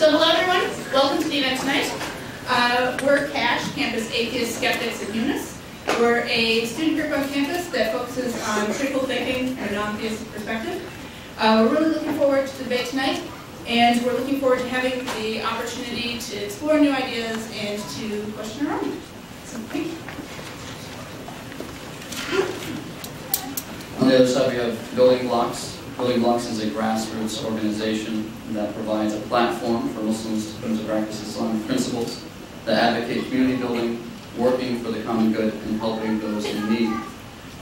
So hello everyone, welcome to the event tonight. We're CASH, Campus Atheists, Skeptics, and Humanists. We're a student group on campus that focuses on critical thinking and a non-theistic perspective. We're really looking forward to the debate tonight, and we're looking forward to having the opportunity to explore new ideas and to question our own. So thank you. On the other side, we have Building Blocks. Building Blocks is a grassroots organization that provides a platform for Muslims to put into practice Islamic principles that advocate community building, working for the common good, and helping those in need.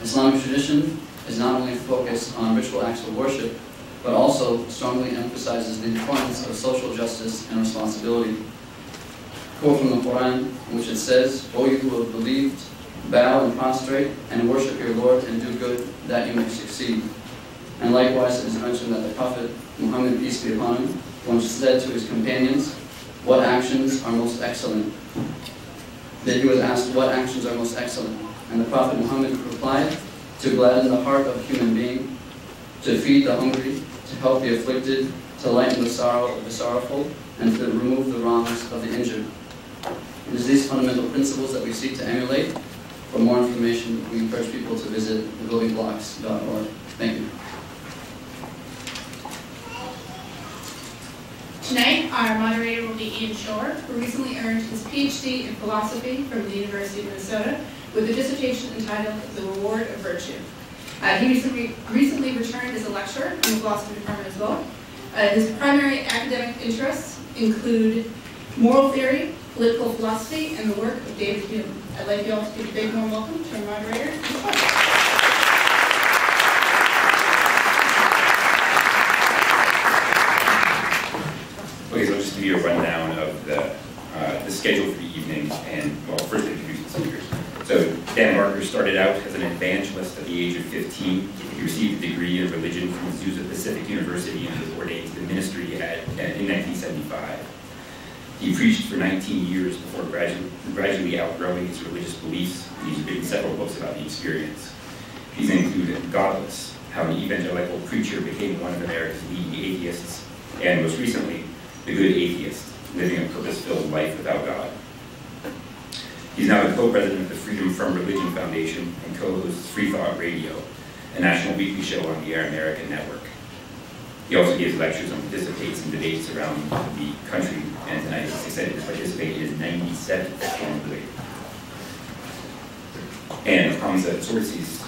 Islamic tradition is not only focused on ritual acts of worship, but also strongly emphasizes the importance of social justice and responsibility. Quote from the Quran, in which it says, "O you who have believed, bow and prostrate, and worship your Lord, and do good, that you may succeed." And likewise, it is mentioned that the Prophet Muhammad, peace be upon him, once said to his companions, "What actions are most excellent?" That he was asked, "What actions are most excellent?" And the Prophet Muhammad replied, "To gladden the heart of a human being, to feed the hungry, to help the afflicted, to lighten the sorrow of the sorrowful, and to remove the wrongs of the injured." It is these fundamental principles that we seek to emulate. For more information, we encourage people to visit thebuildingblocks.org. Thank you. Tonight, our moderator will be Ian Shore, who recently earned his PhD in philosophy from the University of Minnesota with a dissertation entitled "The Reward of Virtue." He recently returned as a lecturer in the philosophy department as well. His primary academic interests include moral theory, political philosophy, and the work of David Hume. I'd like you all to give a big warm welcome to our moderator. Okay, so I'll just give you a rundown of the schedule for the evening, and well, first introduce the speakers. So Dan Barker started out as an evangelist at the age of 15. He received a degree in religion from Azusa Pacific University and was ordained to the ministry in 1975. He preached for 19 years before gradually outgrowing his religious beliefs, and he's written several books about the experience. These include Godless, How an Evangelical Preacher Became One of America's Leading Atheists, and most recently, The Good Atheist, Living a Purpose-Filled Life Without God. He's now the co-president of the Freedom from Religion Foundation and co-hosts Free Thought Radio, a national weekly show on the Air American network. He also gives lectures and participates in debates around the country, and tonight he's excited to participate in his 97th formal debate. And Hamza Tzortzis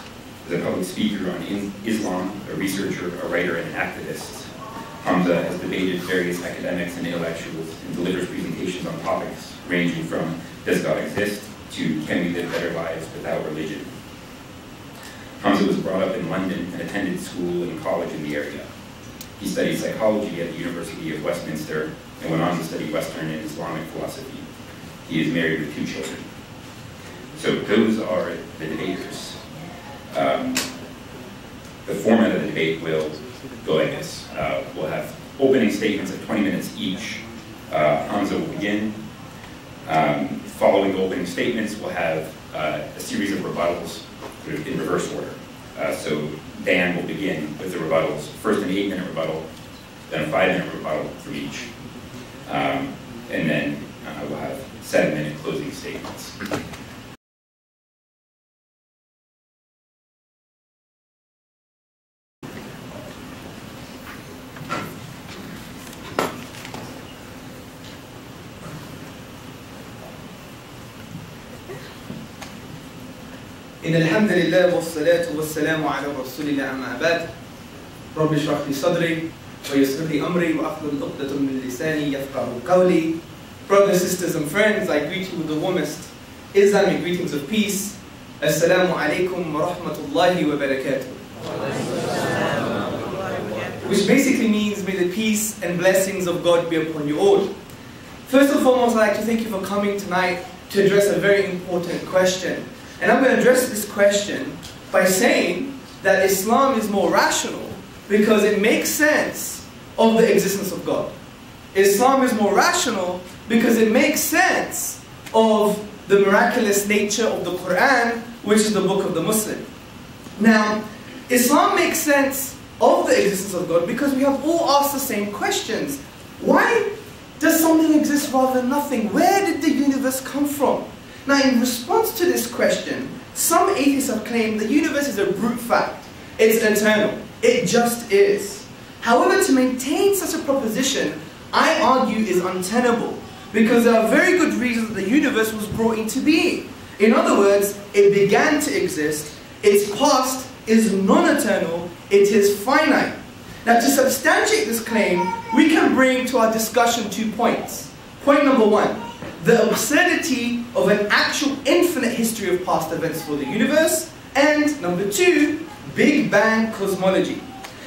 is a public speaker on Islam, a researcher, a writer, and an activist. Hamza has debated various academics and intellectuals and delivers presentations on topics ranging from "Does God exist?" to "Can we live better lives without religion?" Hamza was brought up in London and attended school and college in the area. He studied psychology at the University of Westminster and went on to study Western and Islamic philosophy. He is married with 2 children. So those are the debaters. The format of the debate will go like this. We'll have opening statements of 20 minutes each. Hamza will begin. Following the opening statements, we'll have a series of rebuttals in reverse order. So Dan will begin with the rebuttals. First an 8-minute rebuttal, then a 5-minute rebuttal from each. And then we'll have 7-minute closing statements. إن الحمد لله والصلاة والسلام على رسول الله أما بعد رب اشرح لي صدري ويسر لي أمري وأحلل عقدة من لساني يفقهوا قولي. Brothers, sisters and friends, I greet you with the warmest Islamic greetings of peace. Assalamu alaikum wa rahmatullahi wa barakatuh. Which basically means may the peace and blessings of God be upon you all. First and foremost, I'd like to thank you for coming tonight to address a very important question. And I'm going to address this question by saying that Islam is more rational because it makes sense of the existence of God. Islam is more rational because it makes sense of the miraculous nature of the Quran, which is the book of the Muslim. Now, Islam makes sense of the existence of God because we have all asked the same questions. Why Does something exist rather than nothing? Where did the universe come from? Now, in response to this question, some atheists have claimed the universe is a brute fact. It's eternal. It just is. However, to maintain such a proposition, I argue is untenable, because there are very good reasons that the universe was brought into being. In other words, it began to exist, its past is non-eternal, it is finite. Now, to substantiate this claim, we can bring to our discussion 2 points. Point number 1, the absurdity of an actual infinite history of past events for the universe, and number 2, Big Bang cosmology.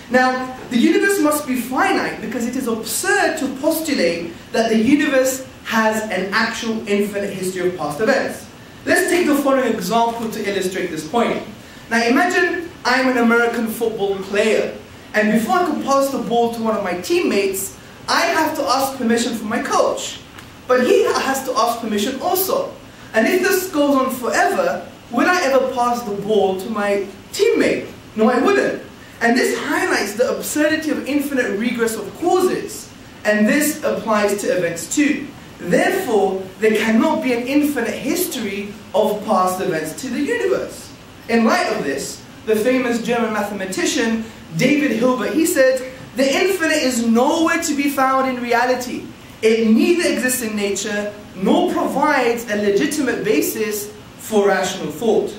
Now, the universe must be finite because it is absurd to postulate that the universe has an actual infinite history of past events. Let's take the following example to illustrate this point. Now, imagine I'm an American football player, and before I could pass the ball to one of my teammates, I have to ask permission from my coach. But he has to ask permission also. And if this goes on forever, would I ever pass the ball to my teammate? No, I wouldn't. And this highlights the absurdity of infinite regress of causes. And this applies to events too. Therefore, there cannot be an infinite history of past events to the universe. In light of this, the famous German mathematician David Hilbert, he said, "The infinite is nowhere to be found in reality. It neither exists in nature, nor provides a legitimate basis for rational thought."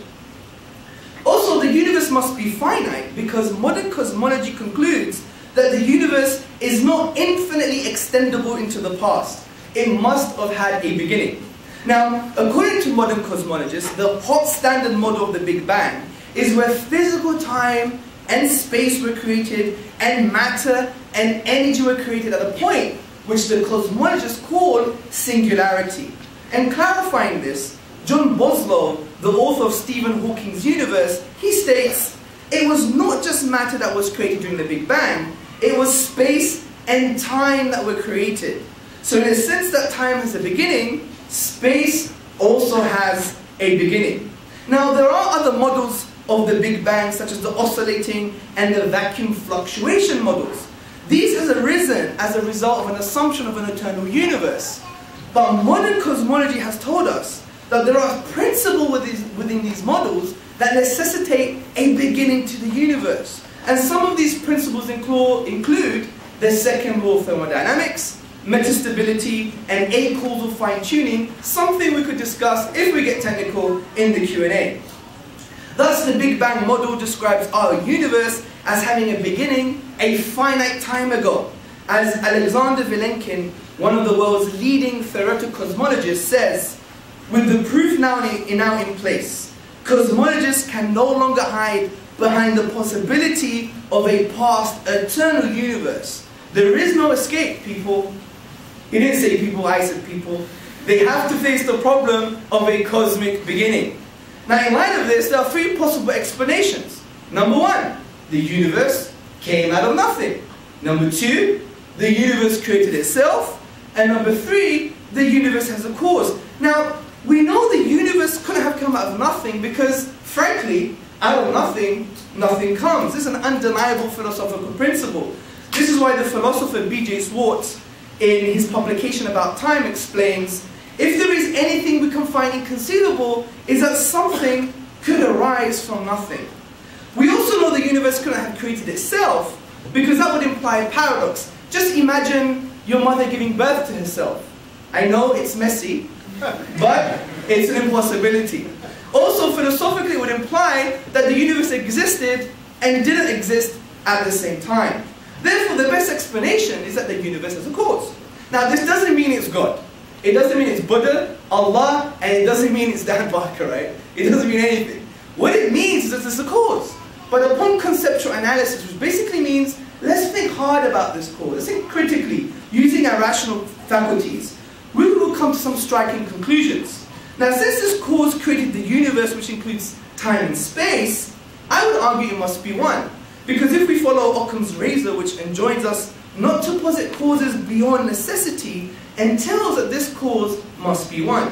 Also, the universe must be finite because modern cosmology concludes that the universe is not infinitely extendable into the past. It must have had a beginning. Now, according to modern cosmologists, the hot standard model of the Big Bang is where physical time and space were created, and matter and energy were created at a point which the cosmologists call singularity. And clarifying this, John Boslow, the author of Stephen Hawking's universe, he states, "It was not just matter that was created during the Big Bang, it was space and time that were created. So in a sense that time has a beginning, space also has a beginning." Now, there are other models of the Big Bang, such as the oscillating and the vacuum fluctuation models. These have arisen as a result of an assumption of an eternal universe. But modern cosmology has told us that there are principles within these models that necessitate a beginning to the universe. And some of these principles include the second law of thermodynamics, metastability, and acausal fine-tuning, something we could discuss if we get technical in the Q&A. Thus, the Big Bang model describes our universe as having a beginning a finite time ago. As Alexander Vilenkin, one of the world's leading theoretical cosmologists, says, "With the proof now in place, cosmologists can no longer hide behind the possibility of a past eternal universe. There is no escape, people." He didn't say people, I said people. They have to face the problem of a cosmic beginning. Now, in light of this, there are 3 possible explanations. Number 1, the universe came out of nothing. Number 2, the universe created itself. And number 3, the universe has a cause. Now, we know the universe couldn't have come out of nothing because, frankly, out of nothing, nothing comes. This is an undeniable philosophical principle. This is why the philosopher B.J. Schwartz, in his publication About Time, explains, "If there is anything we can find inconceivable, is that something could arise from nothing." We also know the universe couldn't have created itself, because that would imply a paradox. Just imagine your mother giving birth to herself. I know it's messy, but it's an impossibility. Also, philosophically, it would imply that the universe existed and didn't exist at the same time. Therefore, the best explanation is that the universe has a cause. Now, this doesn't mean it's God. It doesn't mean it's Buddha, Allah, and it doesn't mean it's Dan Barker, right? It doesn't mean anything. What it means is that there's a cause. But upon conceptual analysis, which basically means, let's think hard about this cause. Let's think critically, using our rational faculties. We will come to some striking conclusions. Now, since this cause created the universe, which includes time and space, I would argue it must be one. Because if we follow Occam's razor, which enjoins us not to posit causes beyond necessity, entails that this cause must be one.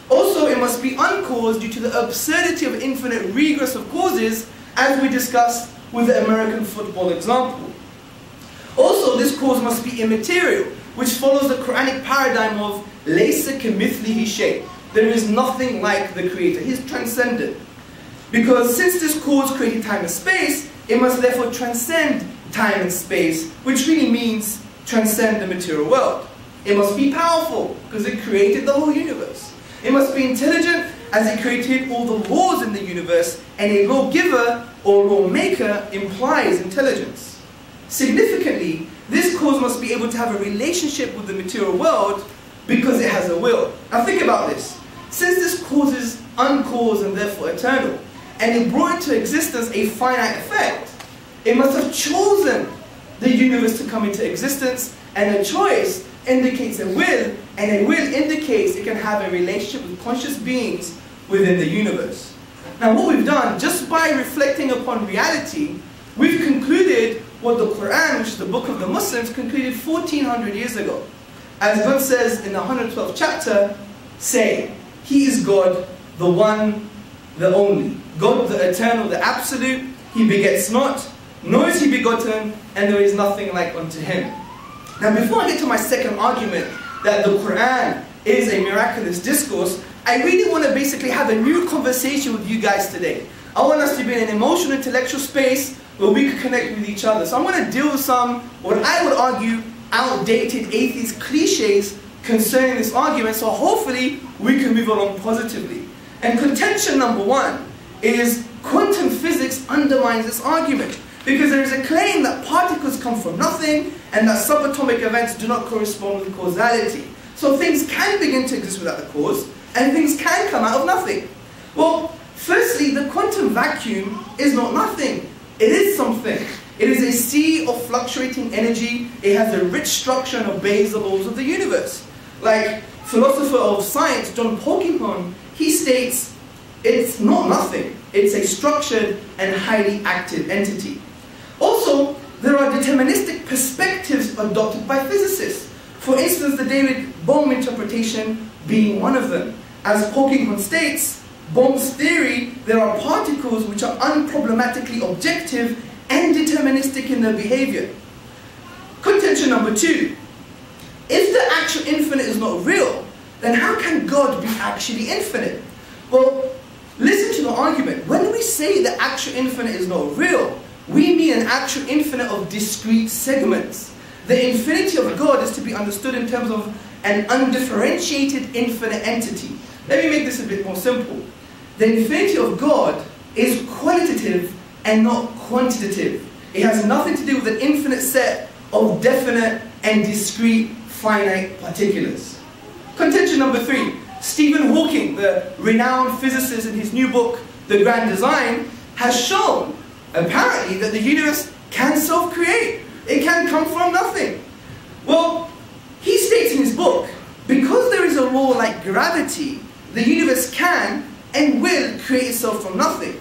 Also, it must be uncaused due to the absurdity of infinite regress of causes, as we discussed with the American football example. Also, this cause must be immaterial, which follows the Quranic paradigm of laysa kamithlihi shay. There is nothing like the Creator. He's transcendent. Because since this cause created time and space, it must therefore transcend time and space, which really means transcend the material world. It must be powerful, because it created the whole universe. It must be intelligent, as it created all the laws in the universe, and a lawgiver or lawmaker implies intelligence. Significantly, this cause must be able to have a relationship with the material world because it has a will. Now think about this. Since this cause is uncaused and therefore eternal, and it brought into existence a finite effect, it must have chosen the universe to come into existence, and a choice indicates a will, and a will indicates it can have a relationship with conscious beings within the universe. Now what we've done, just by reflecting upon reality, we've concluded what the Quran, which is the book of the Muslims, concluded 1400 years ago. As God says in the 112th chapter, say, He is God, the one, the only. God, the eternal, the absolute, He begets not, nor is He begotten, and there is nothing like unto Him. Now before I get to my second argument, that the Quran is a miraculous discourse, I really want to basically have a new conversation with you guys today. I want us to be in an emotional, intellectual space where we can connect with each other. So I'm going to deal with some, what I would argue, outdated atheist cliches concerning this argument, so hopefully we can move along positively. And contention number one is quantum physics undermines this argument, because there is a claim that particles come from nothing and that subatomic events do not correspond with causality. So things can begin to exist without the cause, and things can come out of nothing. Well, firstly, the quantum vacuum is not nothing. It is something. It is a sea of fluctuating energy. It has a rich structure and obeys the laws of the universe. Like philosopher of science, John Polkinghorne, he states, it's not nothing. It's a structured and highly active entity. Also, there are deterministic perspectives adopted by physicists. For instance, the David Bohm interpretation being one of them. As Polkinghorne states, Bohm's theory, there are particles which are unproblematically objective and deterministic in their behavior. Contention number two. If the actual infinite is not real, then how can God be actually infinite? Well, listen to the argument. When we say the actual infinite is not real, we mean an actual infinite of discrete segments. The infinity of God is to be understood in terms of an undifferentiated infinite entity. Let me make this a bit more simple. The infinity of God is qualitative and not quantitative. It has nothing to do with an infinite set of definite and discrete finite particulars. Contention number three. Stephen Hawking, the renowned physicist, in his new book, The Grand Design, has shown, apparently, that the universe can self-create. It can come from nothing. Well, he states in his book, because there is a law like gravity, the universe can and will create itself from nothing.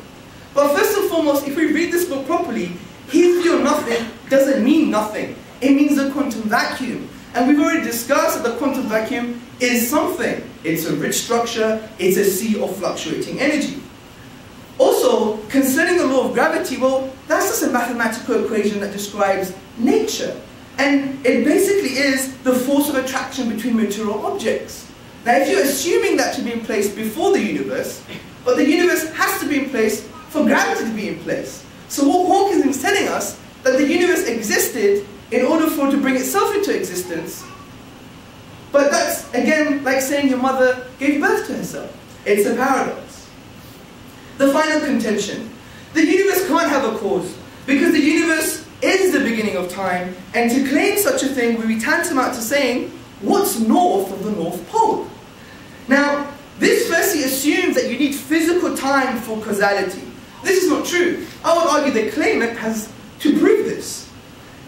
But first and foremost, if we read this book properly, his view of nothing doesn't mean nothing. It means the quantum vacuum. And we've already discussed that the quantum vacuum is something. It's a rich structure, it's a sea of fluctuating energy. Also, concerning the law of gravity, well, that's just a mathematical equation that describes nature. And it basically is the force of attraction between material objects. Now, if you're assuming that to be in place before the universe, but the universe has to be in place for gravity to be in place. So what Hawking is telling us, that the universe existed in order for it to bring itself into existence. But that's, again, like saying your mother gave birth to herself. It's a paradox. The final contention. The universe can't have a cause, because the universe is the beginning of time, and to claim such a thing would be tantamount to saying, what's north of the North Pole? Now, this firstly assumes that you need physical time for causality. This is not true. I would argue the claimant has to prove this.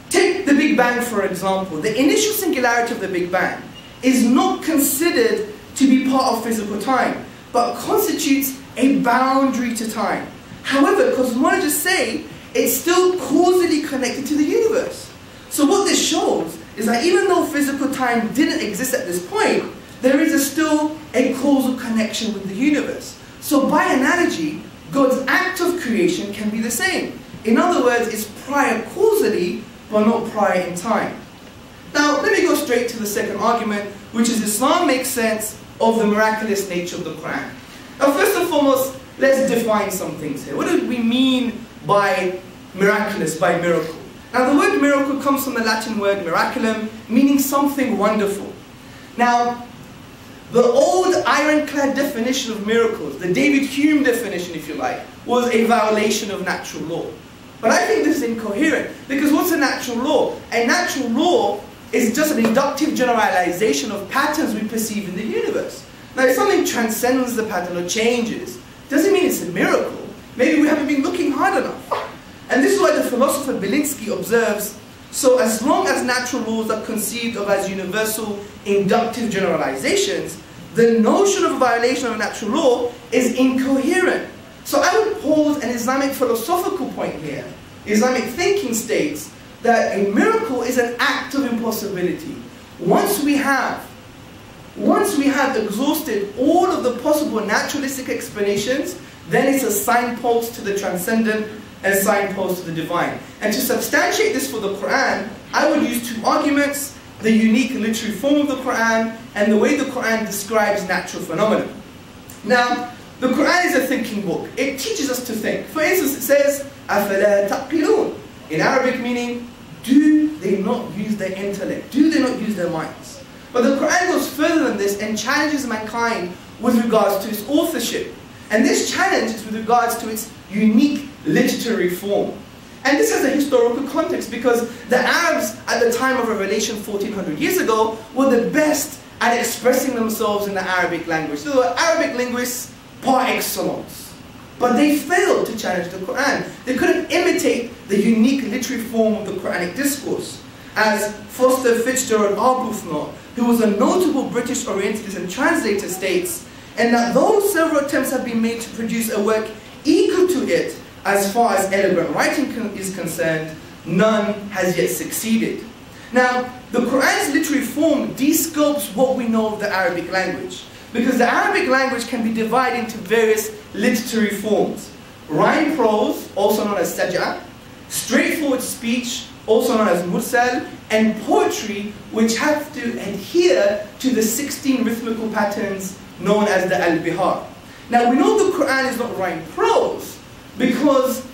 Take the Big Bang for example. The initial singularity of the Big Bang is not considered to be part of physical time, but constitutes a boundary to time. However, cosmologists say it's still causally connected to the universe. So what this shows is that even though physical time didn't exist at this point, there is still a causal connection with the universe. So by analogy, God's act of creation can be the same. In other words, it's prior causally, but not prior in time. Now, let me go straight to the second argument, which is Islam makes sense of the miraculous nature of the Quran. Now, first and foremost, let's define some things here. What do we mean by miraculous, by miracle? Now, the word miracle comes from the Latin word miraculum, meaning something wonderful. Now, the old ironclad definition of miracles, the David Hume definition, if you like, was a violation of natural law. But I think this is incoherent, because what's a natural law? A natural law is just an inductive generalization of patterns we perceive in the universe. Now, if something transcends the pattern or changes, doesn't mean it's a miracle. Maybe we haven't been looking hard enough. And this is why the philosopher Belinsky observes, so as long as natural laws are conceived of as universal inductive generalizations, the notion of a violation of a natural law is incoherent. So I would pose an Islamic philosophical point here. Islamic thinking states that a miracle is an act of impossibility. Once we have exhausted all of the possible naturalistic explanations, then it's a signpost to the transcendent and signpost to the divine. And to substantiate this for the Quran, I would use two arguments: the unique literary form of the Quran and the way the Quran describes natural phenomena. Now, the Quran is a thinking book. It teaches us to think. For instance, it says, أَفَلَا تَعْقِلُونَ, in Arabic meaning, do they not use their intellect? Do they not use their minds? But the Quran goes further than this and challenges mankind with regards to its authorship. And this challenge is with regards to its unique literary form. And this has a historical context, because the Arabs at the time of revelation 1400 years ago were the best at expressing themselves in the Arabic language. They were Arabic linguists par excellence. But they failed to challenge the Quran. They couldn't imitate the unique literary form of the Quranic discourse. As Foster Fitzgerald Arbuthnot, who was a notable British Orientalist and translator, states, and that though several attempts have been made to produce a work equal to it as far as elegant writing is concerned, none has yet succeeded. Now, the Quran's literary form desculpts what we know of the Arabic language, because the Arabic language can be divided into various literary forms: rhyme prose, also known as saj'a, straightforward speech, also known as mursal, and poetry, which have to adhere to the 16 rhythmical patterns known as the al-bihar. Now, we know the Quran is not rhyme prose, because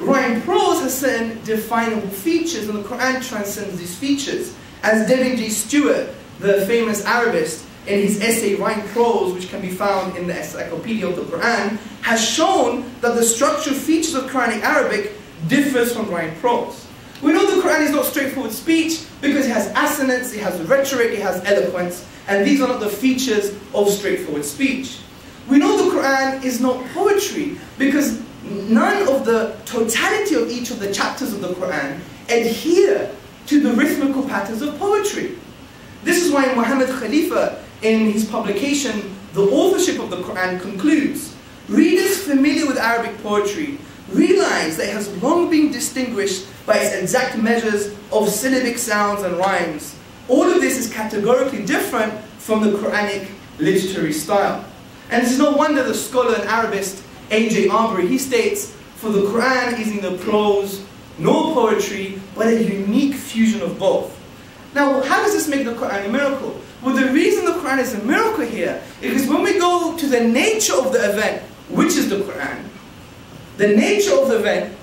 rhyme prose has certain definable features, and the Quran transcends these features. As Devin J. Stewart, the famous Arabist, in his essay Rhyme Prose, which can be found in the Encyclopedia of the Quran, has shown that the structural features of Quranic Arabic differs from rhyme prose. We know the Quran is not straightforward speech because it has assonance, it has rhetoric, it has eloquence, and these are not the features of straightforward speech. We know the Quran is not poetry because none of the totality of each of the chapters of the Quran adhere to the rhythmical patterns of poetry. This is why Muhammad Khalifa, in his publication, The Authorship of the Quran, concludes, readers familiar with Arabic poetry realize that it has long been distinguished by its exact measures of syllabic sounds and rhymes. All of this is categorically different from the Quranic literary style. And it's no wonder the scholar and Arabist A.J. Arbery, he states, for the Quran is neither prose nor poetry, but a unique fusion of both. Now, how does this make the Quran a miracle? Well, the reason the Quran is a miracle here is because when we go to the nature of the event, which is the Quran, the nature of the event,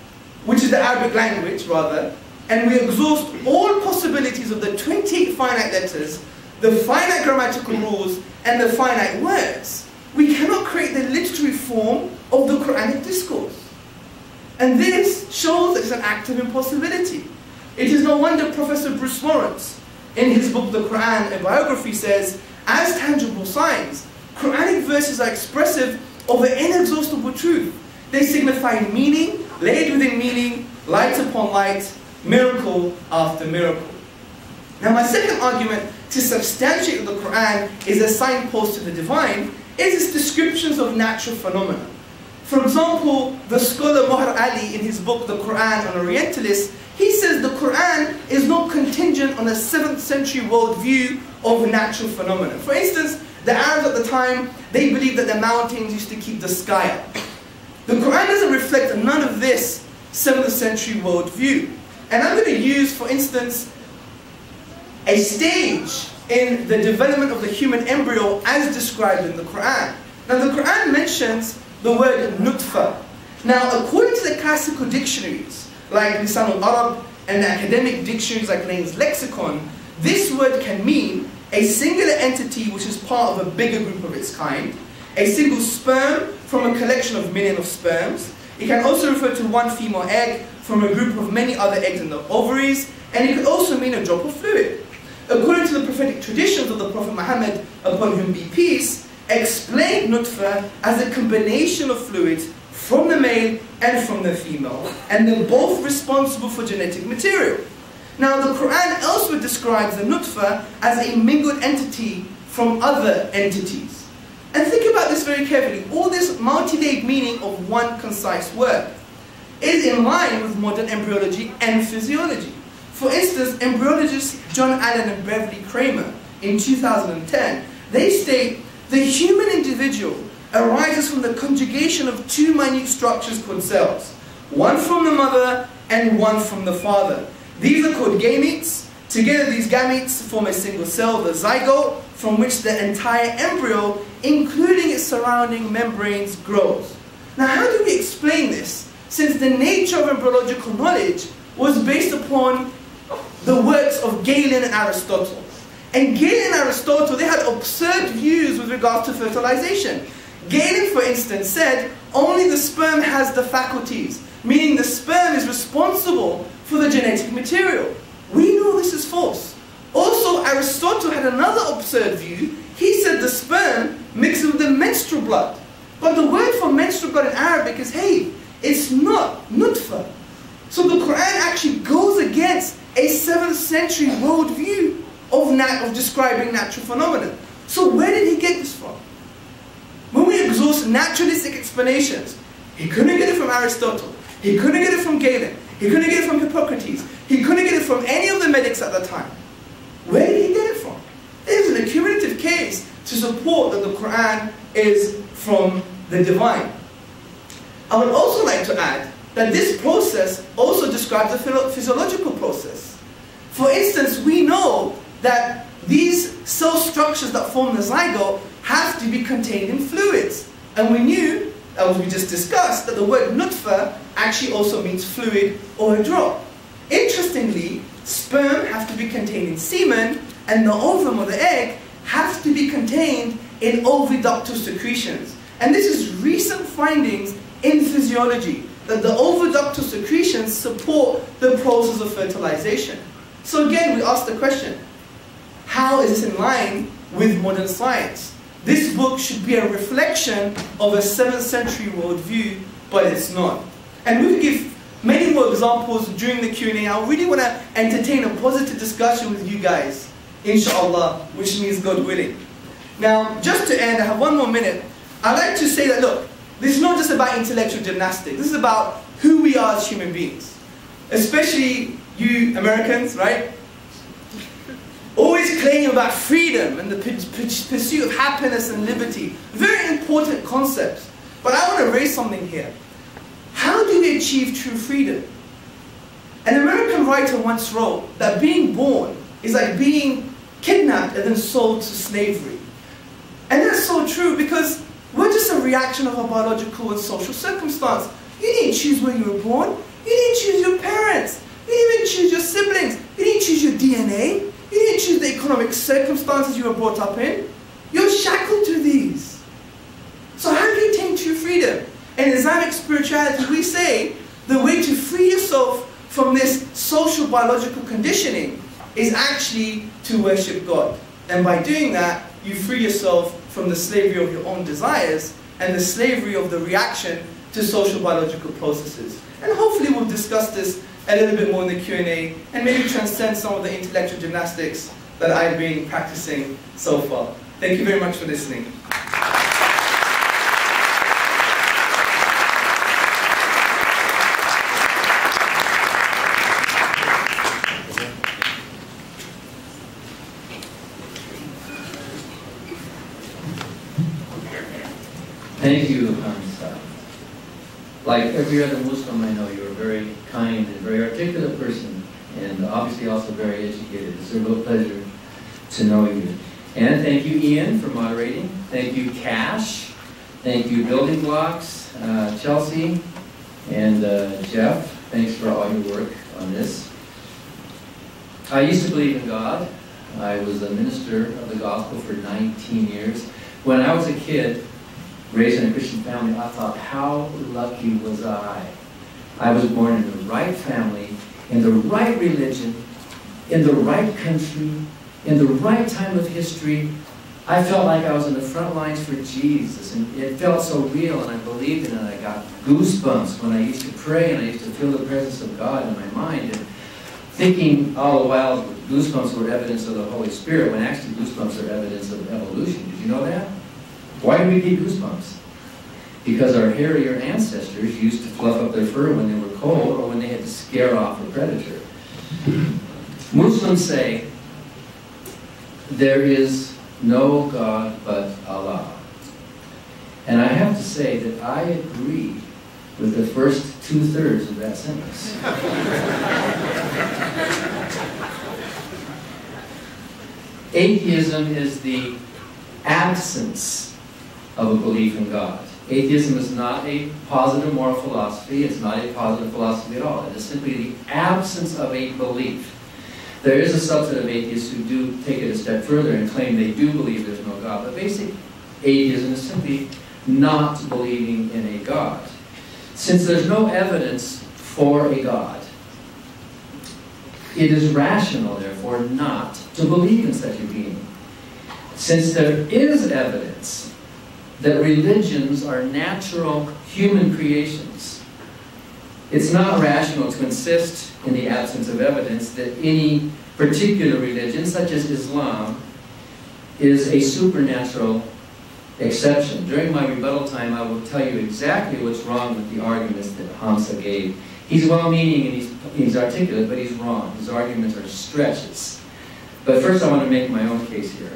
which is the Arabic language, rather, and we exhaust all possibilities of the 28 finite letters, the finite grammatical rules, and the finite words, we cannot create the literary form of the Quranic discourse. And this shows that it's an act of impossibility. It is no wonder Professor Bruce Lawrence, in his book The Quran, a biography, says, as tangible signs, Quranic verses are expressive of an inexhaustible truth. They signify meaning, laid within meaning, light upon light, miracle after miracle. Now, my second argument to substantiate that the Quran is a signpost to the divine is its descriptions of natural phenomena. For example, the scholar Maher Ali, in his book The Quran on Orientalists, he says the Quran is not contingent on a 7th century worldview of natural phenomena. For instance, the Arabs at the time, they believed that the mountains used to keep the sky up. The Quran doesn't reflect none of this 7th century worldview. And I'm going to use, for instance, a stage in the development of the human embryo as described in the Quran. Now the Quran mentions the word nutfa. Now according to the classical dictionaries, like Lisan al-Arab and the academic dictionaries like Lane's Lexicon, this word can mean a singular entity which is part of a bigger group of its kind, a single sperm from a collection of millions of sperms. It can also refer to one female egg from a group of many other eggs in the ovaries, and it could also mean a drop of fluid. According to the prophetic traditions of the Prophet Muhammad, upon whom be peace, explained nutfa as a combination of fluids from the male and from the female, and they're both responsible for genetic material. Now the Quran elsewhere describes the nutfa as a mingled entity from other entities. And think about this very carefully. All this multi-layered meaning of one concise word is in line with modern embryology and physiology. For instance, embryologists John Allen and Beverly Kramer in 2010, they state the human individual arises from the conjugation of two minute structures called cells, one from the mother and one from the father. These are called gametes. Together these gametes form a single cell, the zygote, from which the entire embryo, including its surrounding membranes, grows. Now how do we explain this, since the nature of embryological knowledge was based upon the works of Galen and Aristotle? And Galen and Aristotle, they had absurd views with regards to fertilization. Galen, for instance, said only the sperm has the faculties, meaning the sperm is responsible for the genetic material. We know this is false. Also, Aristotle had another absurd view. He said the sperm mixes with the menstrual blood. But the word for menstrual blood in Arabic is hay. It's not nutfa. So the Quran actually goes against a 7th century worldview of describing natural phenomena. So where did he get this from? When we exhaust naturalistic explanations, he couldn't get it from Aristotle. He couldn't get it from Galen. He couldn't get it from Hippocrates. He couldn't get it from any of the medics at the time. Where did he get it from? There's an accumulative case to support that the Quran is from the divine. I would also like to add that this process also describes a physiological process. For instance, we know that these cell structures that form the zygote have to be contained in fluids. And we knew, as we just discussed, that the word nutfa actually also means fluid or a drop. Interestingly, sperm have to be contained in semen, and the ovum or the egg have to be contained in oviductal secretions. And this is recent findings in physiology, that the oviductal secretions support the process of fertilization. So again, we ask the question, how is this in line with modern science? This book should be a reflection of a 7th century worldview, but it's not. And we will give many more examples during the Q&A. I really want to entertain a positive discussion with you guys, inshallah, which means God willing. Now, just to end, I have one more minute. I'd like to say that, look, this is not just about intellectual gymnastics. This is about who we are as human beings. Especially you Americans, right? Always claiming about freedom and the pursuit of happiness and liberty. Very important concepts. But I want to raise something here. How do we achieve true freedom? An American writer once wrote that being born is like being kidnapped and then sold to slavery. And that's so true, because we're just a reaction of our biological and social circumstance. You didn't choose where you were born. You didn't choose your parents. You didn't even choose your siblings. You didn't choose your DNA. You didn't choose the economic circumstances you were brought up in. You're shackled to these. So how do you attain true freedom? In Islamic spirituality, we say the way to free yourself from this social biological conditioning is actually to worship God. And by doing that, you free yourself from the slavery of your own desires and the slavery of the reaction to social biological processes. And hopefully we'll discuss this a little bit more in the Q&A and maybe transcend some of the intellectual gymnastics that I've been practicing so far. Thank you very much for listening. Thank you, Hamza. Like every other Muslim I know, you're a very kind and very articulate person, and obviously also very educated. It's a real pleasure to know you. And thank you, Ian, for moderating. Thank you, Cash. Thank you, Building Blocks, Chelsea, and Jeff. Thanks for all your work on this. I used to believe in God. I was a minister of the gospel for 19 years. When I was a kid, raised in a Christian family, I thought, how lucky was I? I was born in the right family, in the right religion, in the right country, in the right time of history. I felt like I was in the front lines for Jesus, and it felt so real, and I believed in it. I got goosebumps when I used to pray, and I used to feel the presence of God in my mind, and thinking all the while goosebumps were evidence of the Holy Spirit, when actually goosebumps are evidence of evolution. Did you know that? Why do we get goosebumps? Because our hairier ancestors used to fluff up their fur when they were cold or when they had to scare off a predator. Muslims say there is no God but Allah. And I have to say that I agree with the first 2/3 of that sentence. Atheism is the absence of a belief in God. Atheism is not a positive moral philosophy. It's not a positive philosophy at all. It is simply the absence of a belief. There is a subset of atheists who do take it a step further and claim they do believe there's no God. But basic atheism is simply not believing in a God. Since there's no evidence for a God, it is rational, therefore, not to believe in such a being. Since there is evidence that religions are natural human creations, it's not rational to insist, in the absence of evidence, that any particular religion, such as Islam, is a supernatural exception. During my rebuttal time, I will tell you exactly what's wrong with the arguments that Hamza gave. He's well-meaning and he's articulate, but he's wrong. His arguments are stretches. But first I want to make my own case here.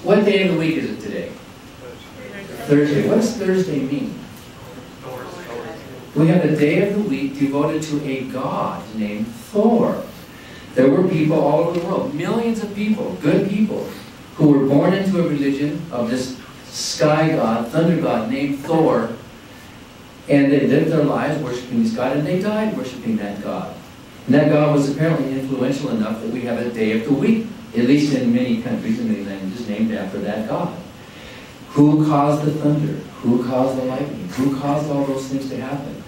What day of the week is it today? Thursday. What does Thursday mean? We have a day of the week devoted to a god named Thor. There were people all over the world, millions of people, good people, who were born into a religion of this sky god, thunder god named Thor, and they lived their lives worshiping this god, and they died worshiping that god. And that god was apparently influential enough that we have a day of the week, at least in many countries and many languages, named after that god. Who caused the thunder? Who caused the lightning? Who caused all those things to happen?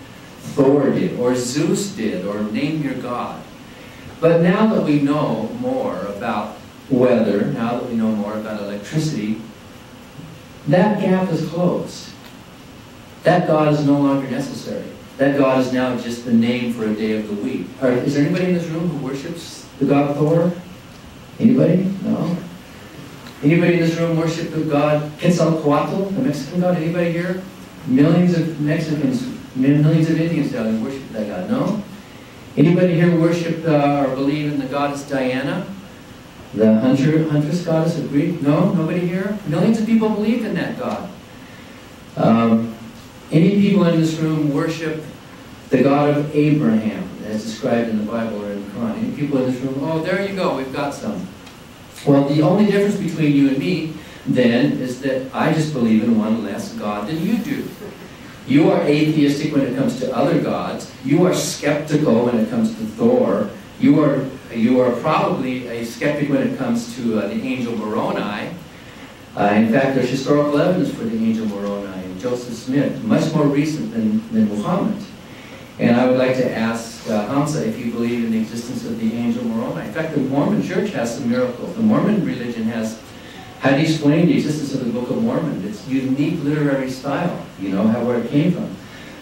Thor did, or Zeus did, or name your god. But now that we know more about weather, now that we know more about electricity, that gap is closed. That god is no longer necessary. That god is now just the name for a day of the week. Is there anybody in this room who worships the god Thor? Anybody? No? Anybody in this room worship the god Quetzalcoatl, the Mexican god? Anybody here? Millions of Mexicans, millions of Indians down there worship that god. No? Anybody here worship or believe in the goddess Diana? The huntress goddess of Greek? No? Nobody here? Millions of people believe in that god. Any people in this room worship the God of Abraham, as described in the Bible or in the Quran? Any people in this room? Oh, there you go, we've got some. Well, the only difference between you and me, then, is that I just believe in one less God than you do. You are atheistic when it comes to other gods. You are skeptical when it comes to Thor. You are probably a skeptic when it comes to the angel Moroni. In fact, there's historical evidence for the angel Moroni and Joseph Smith, much more recent than Muhammad. And I would like to ask Hamza if you believe in the existence of the angel Moroni. In fact, the Mormon church has some miracles. The Mormon religion has, how do you explain the existence of the Book of Mormon? It's unique literary style, you know, where it came from.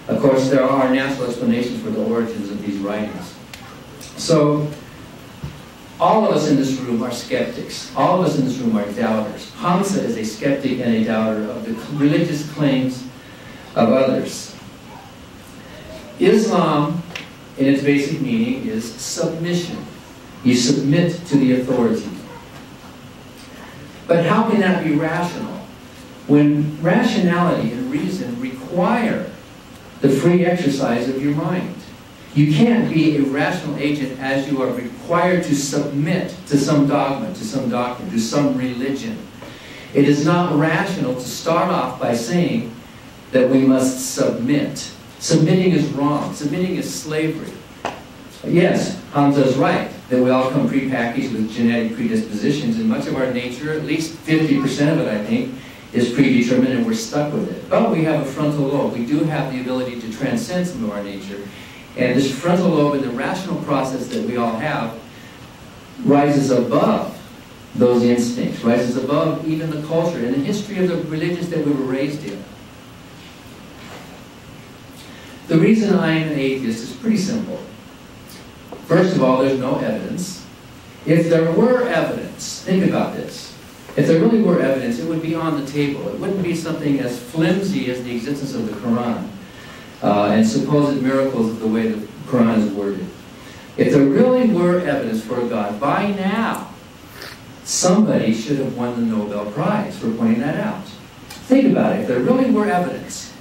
Of course, there are natural explanations for the origins of these writings. So, all of us in this room are skeptics. All of us in this room are doubters. Hamza is a skeptic and a doubter of the religious claims of others. Islam, in its basic meaning, is submission. You submit to the authority. But how can that be rational when rationality and reason require the free exercise of your mind? You can't be a rational agent as you are required to submit to some dogma, to some doctrine, to some religion. It is not rational to start off by saying that we must submit. Submitting is wrong. Submitting is slavery. Yes, Hamza is right that we all come prepackaged with genetic predispositions, and much of our nature, at least 50% of it, I think, is predetermined, and we're stuck with it. But we have a frontal lobe. We do have the ability to transcend some of our nature. And this frontal lobe and the rational process that we all have rises above those instincts, rises above even the culture and the history of the religions that we were raised in. The reason I am an atheist is pretty simple. First of all, there's no evidence. If there were evidence, think about this. If there really were evidence, it would be on the table. It wouldn't be something as flimsy as the existence of the Quran and supposed miracles of the way the Quran is worded. If there really were evidence for a God, by now, somebody should have won the Nobel Prize for pointing that out. Think about it. If there really were evidence,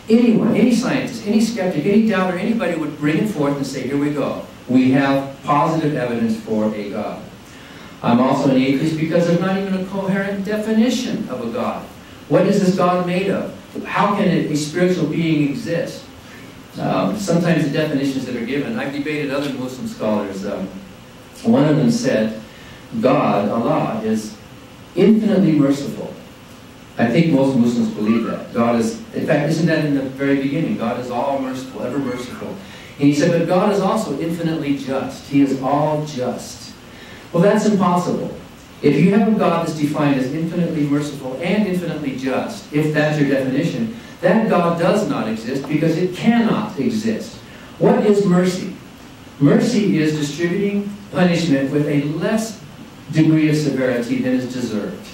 anyone, any scientist, any skeptic, any doubter, anybody would bring it forth and say, here we go. We have positive evidence for a God. I'm also an atheist because there's not even a coherent definition of a God. What is this God made of? How can a spiritual being exist? Sometimes the definitions that are given, I've debated other Muslim scholars. One of them said, God, Allah, is infinitely merciful. I think most Muslims believe that. God is, in fact, isn't that in the very beginning? God is all merciful, ever merciful. And he said, but God is also infinitely just. He is all just. Well, that's impossible. If you have a God that's defined as infinitely merciful and infinitely just, if that's your definition, that God does not exist because it cannot exist. What is mercy? Mercy is distributing punishment with a less degree of severity than is deserved.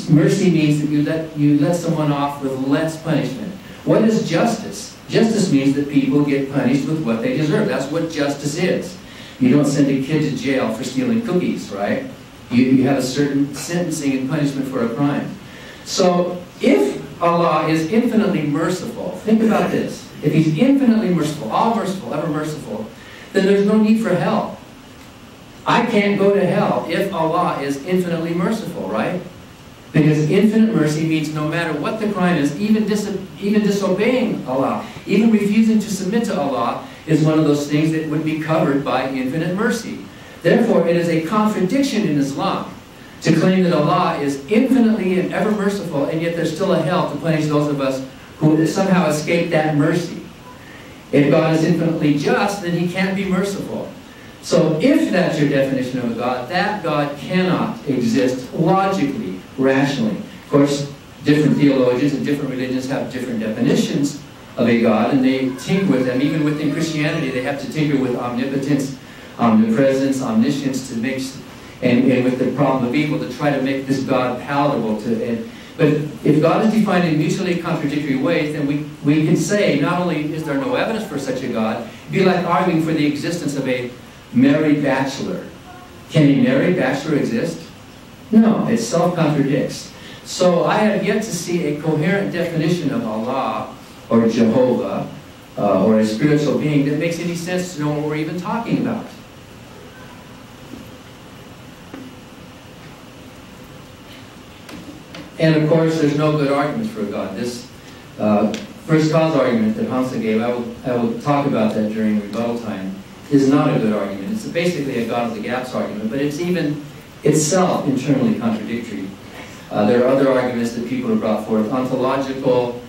Mercy means that you let someone off with less punishment. What is justice? Justice means that people get punished with what they deserve. That's what justice is. You don't send a kid to jail for stealing cookies, right? You have a certain sentencing and punishment for a crime. So if Allah is infinitely merciful, think about this. If He's infinitely merciful, all merciful, ever merciful, then there's no need for hell. I can't go to hell if Allah is infinitely merciful, right? Because infinite mercy means no matter what the crime is, even disobeying Allah, even refusing to submit to Allah, is one of those things that would be covered by infinite mercy. Therefore, it is a contradiction in Islam to claim that Allah is infinitely and ever merciful, and yet there's still a hell to punish those of us who somehow escape that mercy. If God is infinitely just, then He can't be merciful. So if that's your definition of a God, that God cannot exist logically, rationally. Of course, different theologians and different religions have different definitions of a God, and they tinker with them. Even within Christianity, they have to tinker with omnipotence, omnipresence, omniscience to make, and with the problem of evil, to try to make this God palatable to. But if God is defined in mutually contradictory ways, then we can say not only is there no evidence for such a God, it'd be like arguing for the existence of a married bachelor. Can a married bachelor exist? No, it self-contradicts. So I have yet to see a coherent definition of Allah or Jehovah or a spiritual being that makes any sense to know what we're even talking about. And of course, there's no good arguments for a God. This first cause argument that Hamza gave, I will talk about that during rebuttal time, is not a good argument. It's basically a God of the gaps argument, but it's even itself internally contradictory. There are other arguments that people have brought forth, ontological,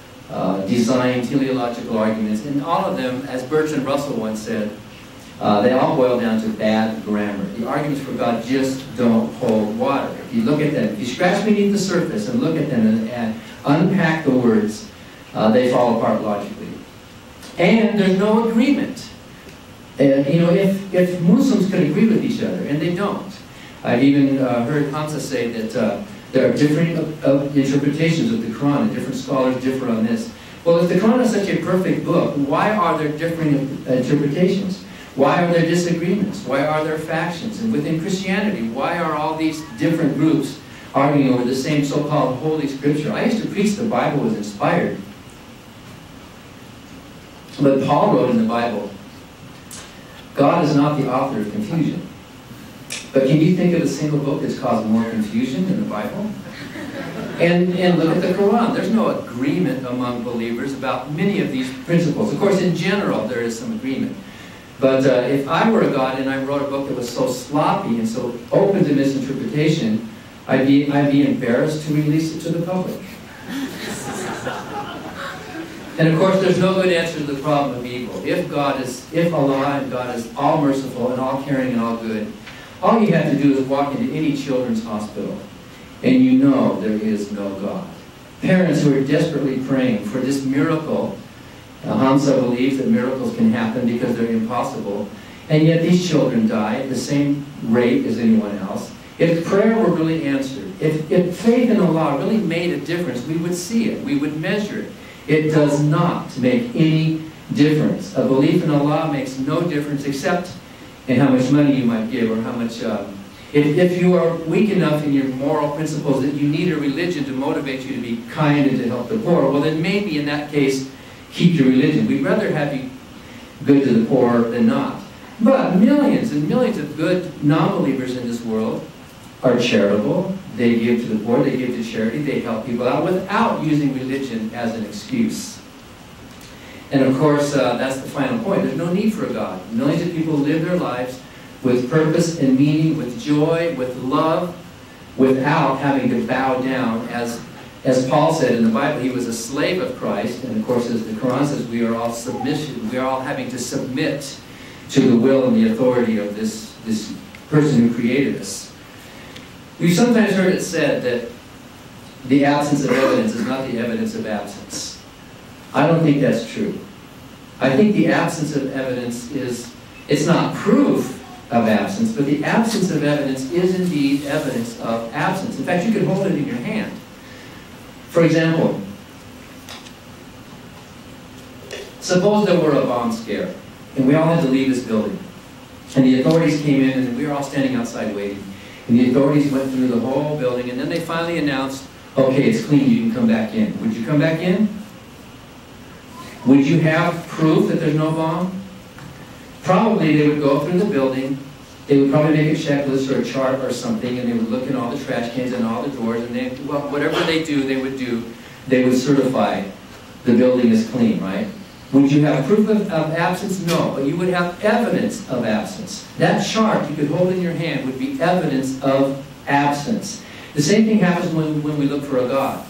design, teleological arguments, and all of them, as Bertrand Russell once said, they all boil down to bad grammar. The arguments for God just don't hold water. If you look at them, if you scratch beneath the surface and look at them and unpack the words, they fall apart logically. And there's no agreement. If Muslims could agree with each other, and they don't. I've even heard Hamza say that there are different interpretations of the Quran, and different scholars differ on this. Well, if the Quran is such a perfect book, why are there different interpretations? Why are there disagreements? Why are there factions? And within Christianity, why are all these different groups arguing over the same so-called Holy Scripture? I used to preach the Bible was inspired. But Paul wrote in the Bible, God is not the author of confusion. But can you think of a single book that's caused more confusion than the Bible? And look at the Quran. There's no agreement among believers about many of these principles. Of course, in general, there is some agreement. But if I were a God and I wrote a book that was so sloppy and so open to misinterpretation, I'd be embarrassed to release it to the public. And of course, there's no good answer to the problem of evil. If Allah and God is all merciful and all caring and all good, all you have to do is walk into any children's hospital and you know there is no God. Parents who are desperately praying for this miracle. Hamza believes that miracles can happen because they're impossible, and yet these children die at the same rate as anyone else. If prayer were really answered, if faith in Allah really made a difference, we would see it, we would measure it. It does not make any difference. A belief in Allah makes no difference except in how much money you might give or how much... If you are weak enough in your moral principles that you need a religion to motivate you to be kind and to help the poor, well then maybe in that case, keep your religion. We'd rather have you good to the poor than not. But millions and millions of good non-believers in this world are charitable. They give to the poor, they give to charity, they help people out without using religion as an excuse. And of course, that's the final point. There's no need for a God. Millions of people live their lives with purpose and meaning, with joy, with love, without having to bow down. As Paul said in the Bible, he was a slave of Christ. And of course, as the Quran says, we are all submission. We are all having to submit to the will and the authority of this person who created us. We've sometimes heard it said that the absence of evidence is not the evidence of absence. I don't think that's true. I think the absence of evidence it's not proof of absence, but the absence of evidence is indeed evidence of absence. In fact, you can hold it in your hand. For example, suppose there were a bomb scare, and we all had to leave this building, and the authorities came in, and we were all standing outside waiting, and the authorities went through the whole building, and then they finally announced, okay, it's clean, you can come back in. Would you come back in? Would you have proof that there's no bomb? Probably they would go through the building, they would probably make a checklist or a chart or something, and they would look in all the trash cans and all the drawers, and whatever they would certify the building is clean, right? Would you have proof of absence? No, but you would have evidence of absence. That chart you could hold in your hand would be evidence of absence. The same thing happens when we look for a God.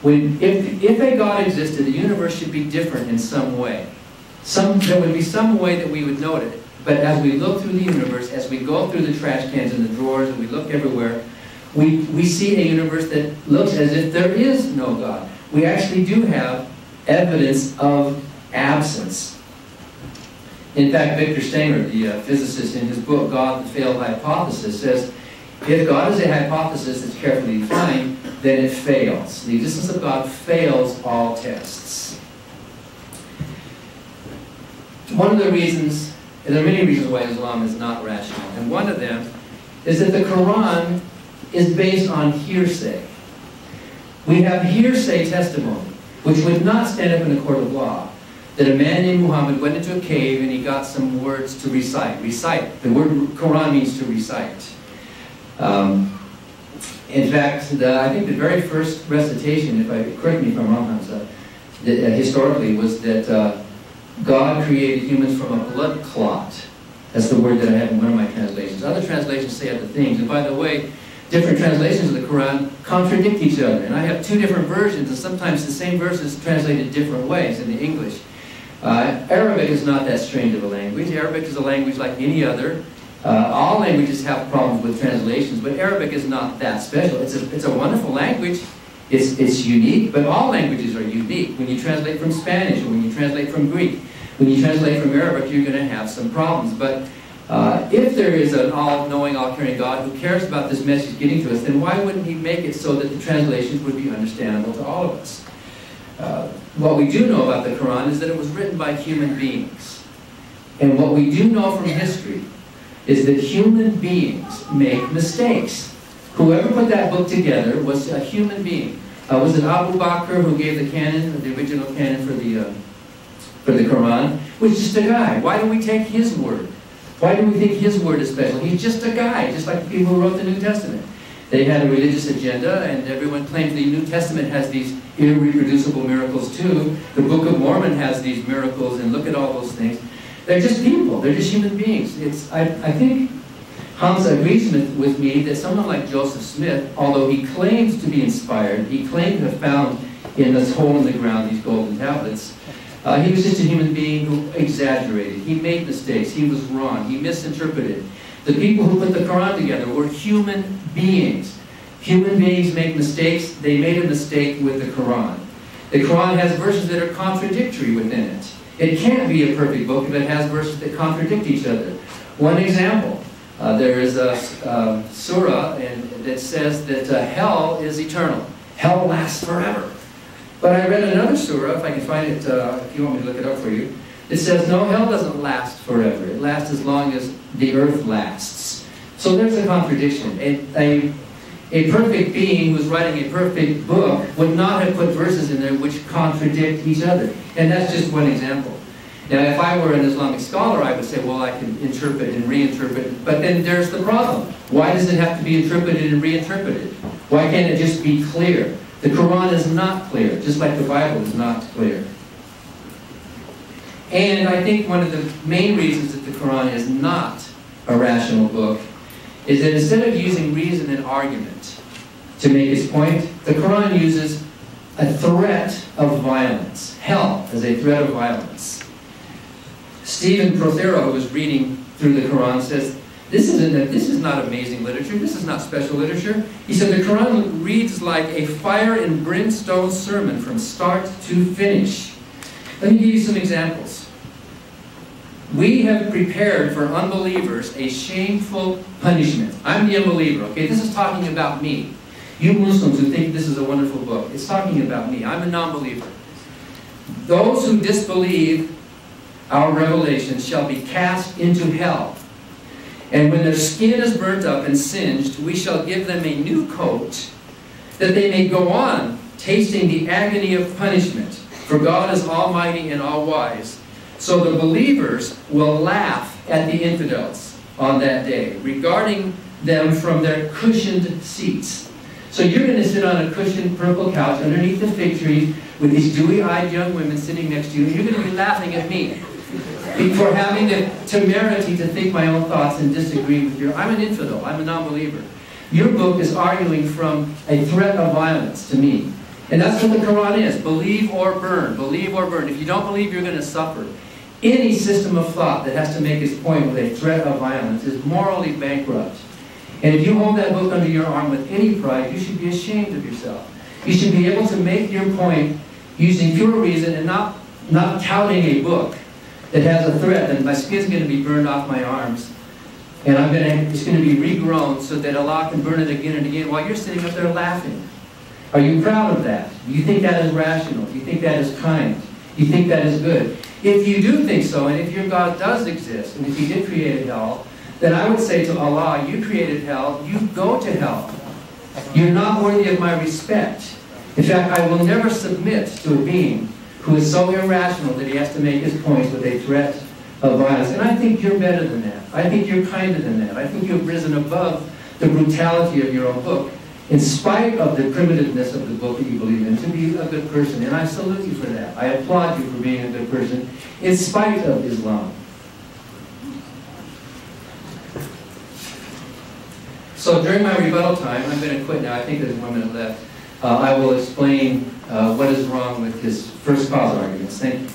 If a God existed, the universe should be different in some way. There would be some way that we would note it. But as we look through the universe, as we go through the trash cans and the drawers, and we look everywhere, we see a universe that looks as if there is no God. We actually do have evidence of absence. In fact, Victor Steiner, the physicist, in his book, God the Failed Hypothesis, says, if God is a hypothesis that's carefully defined, then it fails. The existence of God fails all tests. One of the reasons, and there are many reasons why Islam is not rational, and one of them is that the Quran is based on hearsay. We have hearsay testimony, which would not stand up in a court of law, that a man named Muhammad went into a cave and he got some words to recite. Recite. The word Quran means to recite. In fact, I think the very first recitation, correct me if I'm wrong, Hamza, historically was that God created humans from a blood clot. That's the word that I have in one of my translations. Other translations say other things. And by the way, different translations of the Quran contradict each other. And I have two different versions, and sometimes the same verse is translated different ways in the English. Arabic is not that strange of a language. Arabic is a language like any other. All languages have problems with translations, but Arabic is not that special. It's a wonderful language. It's unique, but all languages are unique. When you translate from Spanish or when you translate from Greek, when you translate from Arabic, you're going to have some problems. But if there is an all-knowing, all-caring God who cares about this message getting to us, then why wouldn't he make it so that the translations would be understandable to all of us? What we do know about the Quran is that it was written by human beings. And what we do know from history is that human beings make mistakes. Whoever put that book together was a human being. Was it Abu Bakr who gave the canon, the original canon for the Quran? Was just a guy. Why do we take his word? Why do we think his word is special? He's just a guy, just like the people who wrote the New Testament. They had a religious agenda, and everyone claimed the New Testament has these irreproducible miracles too. The Book of Mormon has these miracles, and look at all those things. They're just people. They're just human beings. I think Hamza agrees with me that someone like Joseph Smith, although he claims to be inspired, he claimed to have found in this hole in the ground these golden tablets, he was just a human being who exaggerated. He made mistakes. He was wrong. He misinterpreted. The people who put the Quran together were human beings. Human beings make mistakes. They made a mistake with the Quran. The Quran has verses that are contradictory within it. It can't be a perfect book if it has verses that contradict each other. One example, there is a surah that says that hell is eternal. Hell lasts forever. But I read another surah, if I can find it, if you want me to look it up for you. It says, no, hell doesn't last forever. It lasts as long as the earth lasts. So there's a contradiction. A perfect being who's writing a perfect book would not have put verses in there which contradict each other. And that's just one example. Now, if I were an Islamic scholar, I would say, well, I can interpret and reinterpret. But then there's the problem. Why does it have to be interpreted and reinterpreted? Why can't it just be clear? The Quran is not clear, just like the Bible is not clear. And I think one of the main reasons that the Quran is not a rational book is that instead of using reason and argument to make its point, the Quran uses a threat of violence. Hell as a threat of violence. Stephen Prothero, who was reading through the Quran, says, this is not amazing literature, this is not special literature. He said the Quran reads like a fire and brimstone sermon from start to finish. Let me give you some examples. We have prepared for unbelievers a shameful punishment. I'm the unbeliever, okay? This is talking about me. You Muslims who think this is a wonderful book, it's talking about me. I'm a non-believer. Those who disbelieve our revelations shall be cast into hell. And when their skin is burnt up and singed, we shall give them a new coat, that they may go on tasting the agony of punishment. For God is almighty and all-wise. So the believers will laugh at the infidels on that day, regarding them from their cushioned seats. So you're going to sit on a cushioned purple couch underneath the fig tree with these dewy-eyed young women sitting next to you, and you're going to be laughing at me for having the temerity to think my own thoughts and disagree with your... I'm an infidel. I'm a non-believer. Your book is arguing from a threat of violence to me. And that's what the Quran is. Believe or burn. Believe or burn. If you don't believe, you're going to suffer. Any system of thought that has to make its point with a threat of violence is morally bankrupt. And if you hold that book under your arm with any pride, you should be ashamed of yourself. You should be able to make your point using pure reason and not touting a book that has a threat that my skin's going to be burned off my arms, and it's going to be regrown so that Allah can burn it again and again while you're sitting up there laughing. Are you proud of that? Do you think that is rational? Do you think that is kind? Do you think that is good? If you do think so, and if your God does exist, and if He did create hell, then I would say to Allah, you created hell, you go to hell. You're not worthy of my respect. In fact, I will never submit to a being who is so irrational that he has to make his points with a threat of violence. And I think you're better than that. I think you're kinder than that. I think you've risen above the brutality of your own book, in spite of the primitiveness of the book that you believe in, to be a good person. And I salute you for that. I applaud you for being a good person, in spite of Islam. So during my rebuttal time, I'm going to quit now. I think there's 1 minute left. I will explain what is wrong with his first cause arguments. Thank you.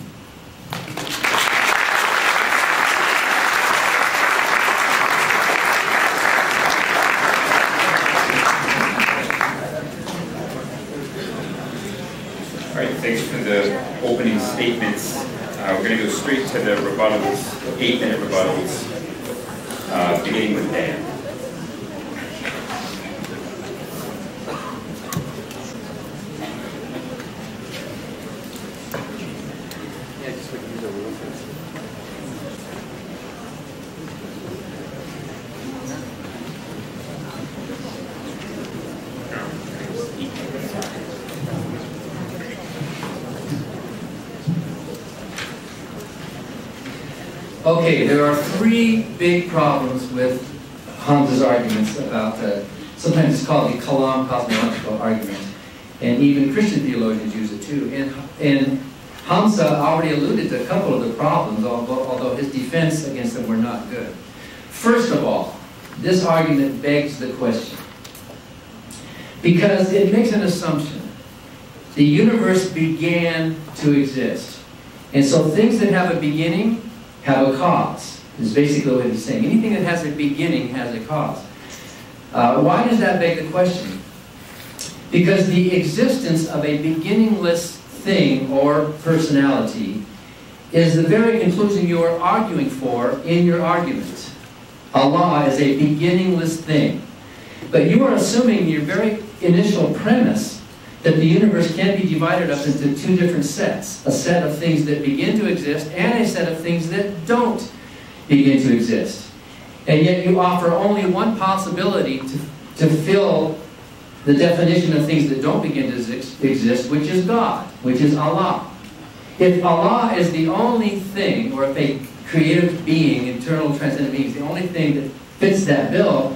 All right, thanks for the opening statements. We're going to go straight to the rebuttals, 8-minute rebuttals, beginning with Dan. Okay, there are three big problems with Hamza's arguments about, sometimes it's called the Kalam cosmological argument, and even Christian theologians use it too. And Hamza already alluded to a couple of the problems, although his defense against them were not good. First of all, this argument begs the question, because it makes an assumption. The universe began to exist. And so things that have a beginning have a cause, is basically what he's saying. Anything that has a beginning has a cause. Why does that beg the question? Because the existence of a beginningless thing or personality is the very conclusion you are arguing for in your argument. Allah is a beginningless thing. But you are assuming in your very initial premise that the universe can be divided up into two different sets. A set of things that begin to exist and a set of things that don't begin to exist. And yet you offer only one possibility to fill the definition of things that don't begin to exist, which is God, which is Allah. If Allah is the only thing, or if a creative being, eternal transcendent being, is the only thing that fits that bill,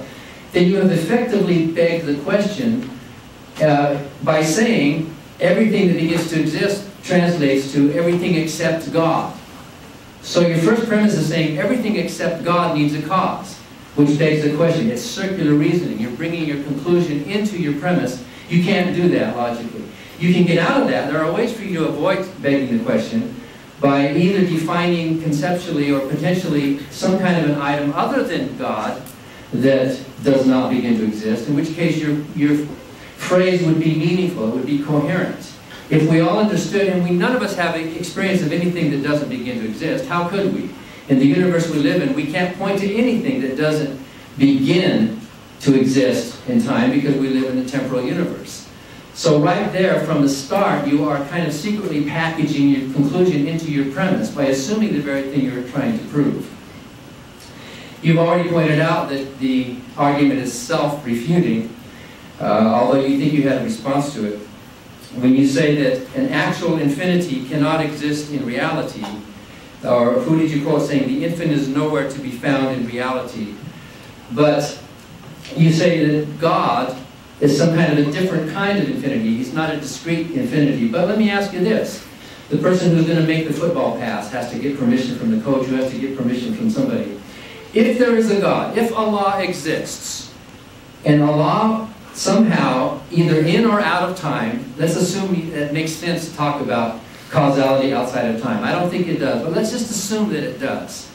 then you have effectively begged the question by saying everything that begins to exist translates to everything except God. So your first premise is saying everything except God needs a cause, which begs the question. It's circular reasoning. You're bringing your conclusion into your premise. You can't do that logically. You can get out of that. There are ways for you to avoid begging the question by either defining conceptually or potentially some kind of an item other than God that does not begin to exist, in which case your phrase would be meaningful, it would be coherent. If we all understood, and none of us have an experience of anything that doesn't begin to exist, how could we? In the universe we live in, we can't point to anything that doesn't begin to exist in time because we live in a temporal universe. So right there, from the start, you are kind of secretly packaging your conclusion into your premise by assuming the very thing you're trying to prove. You've already pointed out that the argument is self-refuting, although you think you had a response to it. When you say that an actual infinity cannot exist in reality, or who did you quote saying the infinite is nowhere to be found in reality, but you say that God is some kind of a different kind of infinity. He's not a discrete infinity. But let me ask you this. The person who's going to make the football pass has to get permission from the coach, who has to get permission from somebody. If there is a God, if Allah exists, and Allah somehow, either in or out of time, let's assume it makes sense to talk about causality outside of time. I don't think it does, but let's just assume that it does.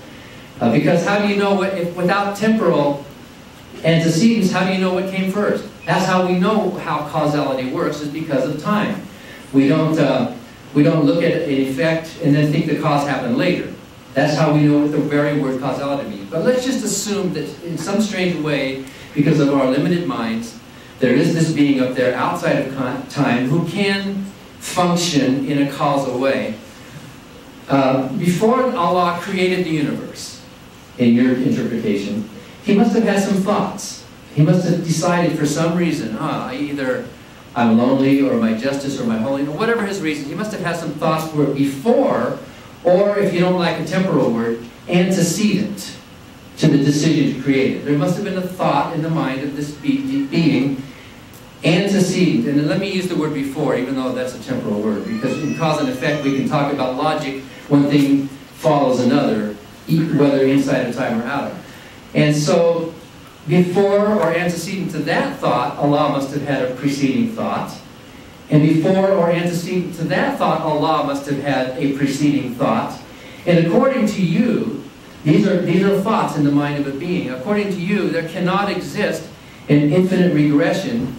Because how do you know if without temporal antecedents, how do you know what came first? That's how we know how causality works, is because of time. We don't look at an effect and then think the cause happened later. That's how we know what the very word causality means. But let's just assume that in some strange way, because of our limited minds, there is this being up there outside of time who can function in a causal way. Before Allah created the universe, in your interpretation, He must have had some thoughts. He must have decided for some reason, either I'm lonely or my justice or my holiness, or whatever his reason, he must have had some thoughts for before, or if you don't like a temporal word, antecedent to the decision to create it. There must have been a thought in the mind of this being antecedent. And let me use the word before, even though that's a temporal word, because in cause and effect we can talk about logic. One thing follows another, whether inside of time or out of. And so, before or antecedent to that thought, Allah must have had a preceding thought. And before or antecedent to that thought, Allah must have had a preceding thought. And according to you, these are thoughts in the mind of a being. According to you, there cannot exist an infinite regression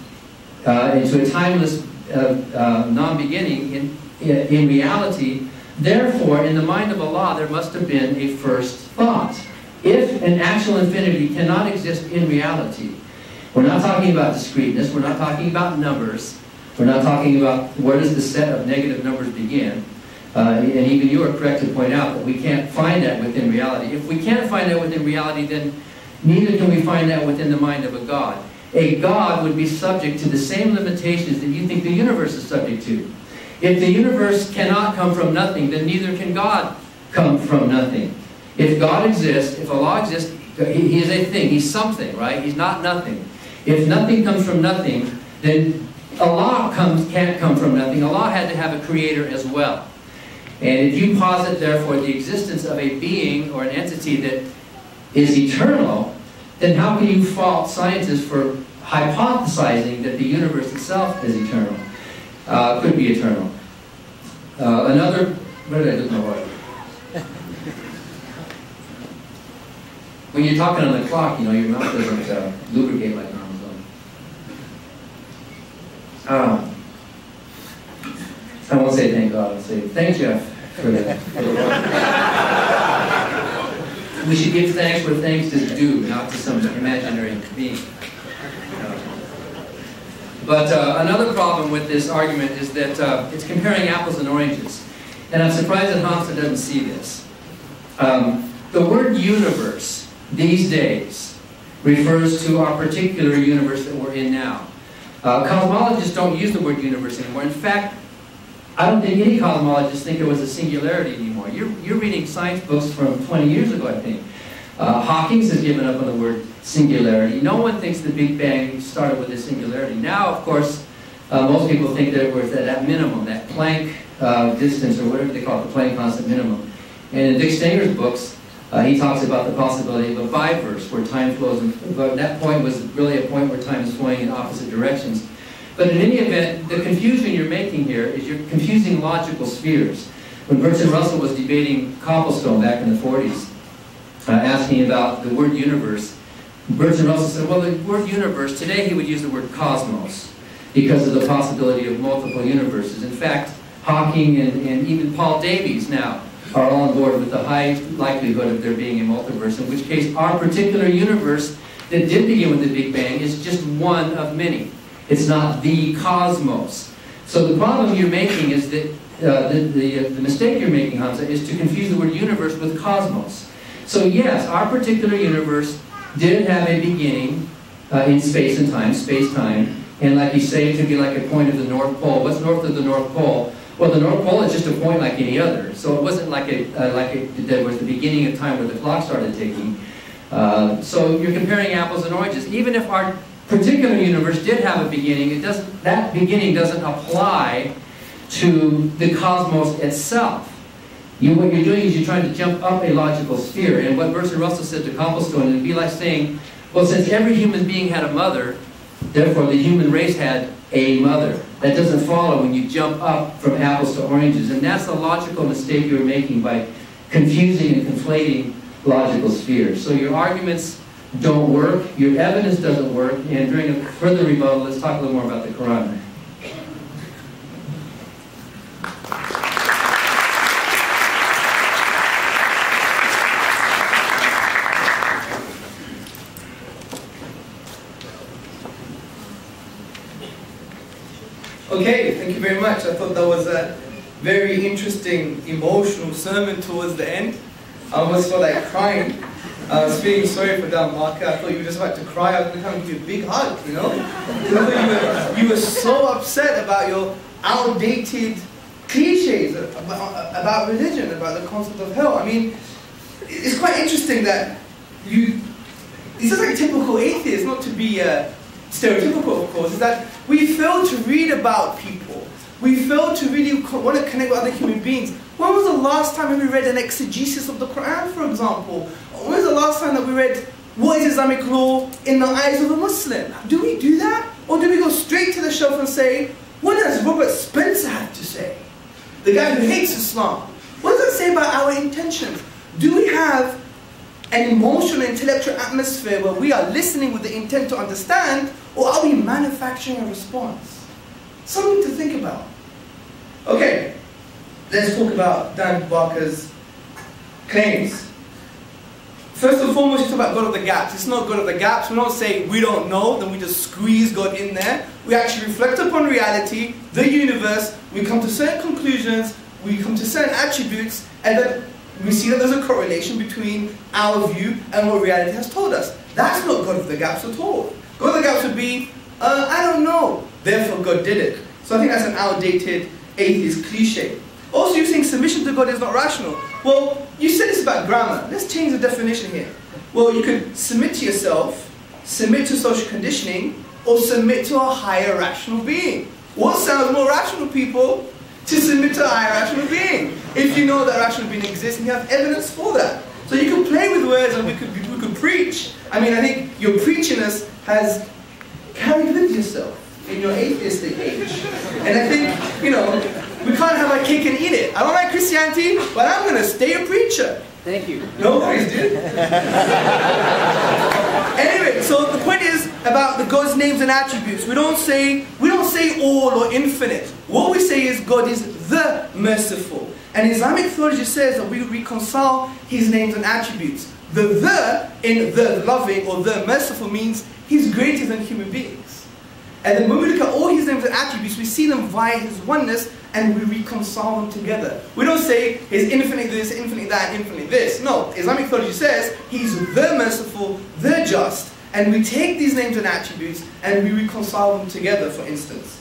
into a timeless non-beginning in reality. Therefore, in the mind of Allah, there must have been a first thought. If an actual infinity cannot exist in reality, we're not talking about discreteness, we're not talking about numbers, we're not talking about where does the set of negative numbers begin. And even you are correct to point out that we can't find that within reality. If we can't find that within reality, then neither can we find that within the mind of a God. A God would be subject to the same limitations that you think the universe is subject to. If the universe cannot come from nothing, then neither can God come from nothing. If God exists, if Allah exists, He is a thing, He's something, right? He's not nothing. If nothing comes from nothing, then Allah can't come from nothing. Allah had to have a creator as well. And if you posit, therefore, the existence of a being or an entity that is eternal, then how can you fault scientists for hypothesizing that the universe itself is eternal? Could be eternal. What did I look for? When you're talking on the clock, you know, your mouth doesn't lubricate like normal. I won't say thank God, I'll say thank Jeff for that. We should give thanks where thanks is due, not to some imaginary being. But another problem with this argument is that it's comparing apples and oranges. And I'm surprised that Hamza doesn't see this. The word universe these days refers to our particular universe that we're in now. Cosmologists don't use the word universe anymore. In fact, I don't think any cosmologists think there was a singularity anymore. You're reading science books from 20 years ago, I think. Hawking's has given up on the word singularity. No one thinks the Big Bang started with a singularity. Now, of course, most people think that we're at that minimum, that Planck distance, or whatever they call it, the Planck constant minimum. And in Dick Stenger's books, he talks about the possibility of a biverse, where time flows, but that point was really a point where time is flowing in opposite directions. But in any event, the confusion you're making here is you're confusing logical spheres. When Bertrand Russell was debating Copplestone back in the 40s, asking about the word universe, Bertrand Russell said, well, the word universe, today he would use the word cosmos, because of the possibility of multiple universes. In fact, Hawking and even Paul Davies now are all on board with the high likelihood of there being a multiverse, in which case our particular universe that did begin with the Big Bang is just one of many. It's not the cosmos. So the problem you're making is that, the mistake you're making, Hamza, is to confuse the word universe with cosmos. So yes, our particular universe did have a beginning in space and time, space-time, and like you say, it could be like a point of the North Pole. What's north of the North Pole? Well, the North Pole is just a point like any other. So it wasn't like there was the beginning of time where the clock started ticking. So you're comparing apples and oranges. Even if our particular universe did have a beginning, that beginning doesn't apply to the cosmos itself. What you're doing is you're trying to jump up a logical sphere. And what Bertrand Russell said to Copplestone, it would be like saying, well, since every human being had a mother, therefore the human race had a mother. That doesn't follow when you jump up from apples to oranges. And that's the logical mistake you're making by confusing and conflating logical spheres. So your arguments don't work, your evidence doesn't work, and during a further rebuttal, let's talk a little more about the Quran. Okay, thank you very much. I thought that was a very interesting, emotional sermon towards the end. I almost felt like crying. I was feeling sorry for Dan Barker. I thought you were just about to cry. I was going to come and give you a big hug, you know? You were so upset about your outdated cliches about religion, about the concept of hell. I mean, it's quite interesting that this is like typical atheist, not to be stereotypical, of course, is that we fail to read about people. We fail to really want to connect with other human beings. When was the last time we read an exegesis of the Quran, for example? When was the last time that we read what is Islamic law in the eyes of a Muslim? Do we do that? Or do we go straight to the shelf and say, what does Robert Spencer have to say? The guy who hates Islam. What does that say about our intentions? Do we have an emotional, intellectual atmosphere where we are listening with the intent to understand, or are we manufacturing a response? Something to think about. Okay, let's talk about Dan Barker's claims. First and foremost, you talk about God of the gaps. It's not God of the gaps. We don't say we don't know, then we just squeeze God in there. We actually reflect upon reality, the universe, we come to certain conclusions, we come to certain attributes, and then we see that there's a correlation between our view and what reality has told us. That's not God of the gaps at all. God of the gaps would be, I don't know, therefore God did it. So I think that's an outdated atheist cliche. Also, you're saying submission to God is not rational. Well, you said this about grammar. Let's change the definition here. Well, you could submit to yourself, submit to social conditioning, or submit to a higher rational being. What sounds more rational, people? To submit to a higher rational being. If you know that rational being exists and you have evidence for that. So you can play with words and we could preach. I mean, I think your preachiness has carried with yourself in your atheistic age. And I think, you know, we can't have our cake and eat it. I don't like Christianity, but I'm going to stay a preacher. Thank you. No worries, dude. Anyway, so the point is about the God's names and attributes. We don't say all or infinite. What we say is God is the merciful. And Islamic theology says that we reconcile His names and attributes. The in the loving or the merciful means He's greater than human beings. And then when we look at all His names and attributes, we see them via His oneness and we reconcile them together. We don't say He's infinite this, infinite that, infinite this. No, Islamic theology says He's the merciful, the just, and we take these names and attributes and we reconcile them together, for instance.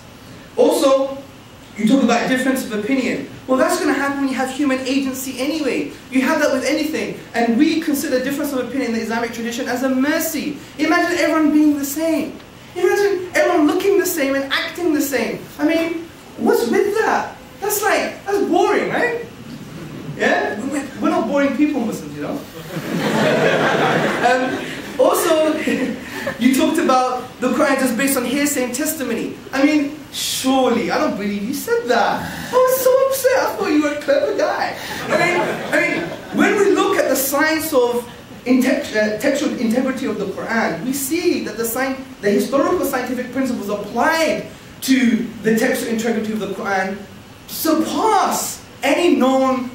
Also, you talk about difference of opinion. Well, that's going to happen when you have human agency anyway. You have that with anything. And we consider difference of opinion in the Islamic tradition as a mercy. Imagine everyone being the same. Imagine everyone looking the same and acting the same. I mean, what's with that? That's boring, right? Yeah? We're not boring people, Muslims, you know? Also, you talked about the Quran just based on hearsay and testimony. I mean, surely, I don't believe you said that. I was so upset. I thought you were a clever guy. I mean, when we look at the science of textual integrity of the Quran, we see that the historical scientific principles applied to the textual integrity of the Quran surpass any known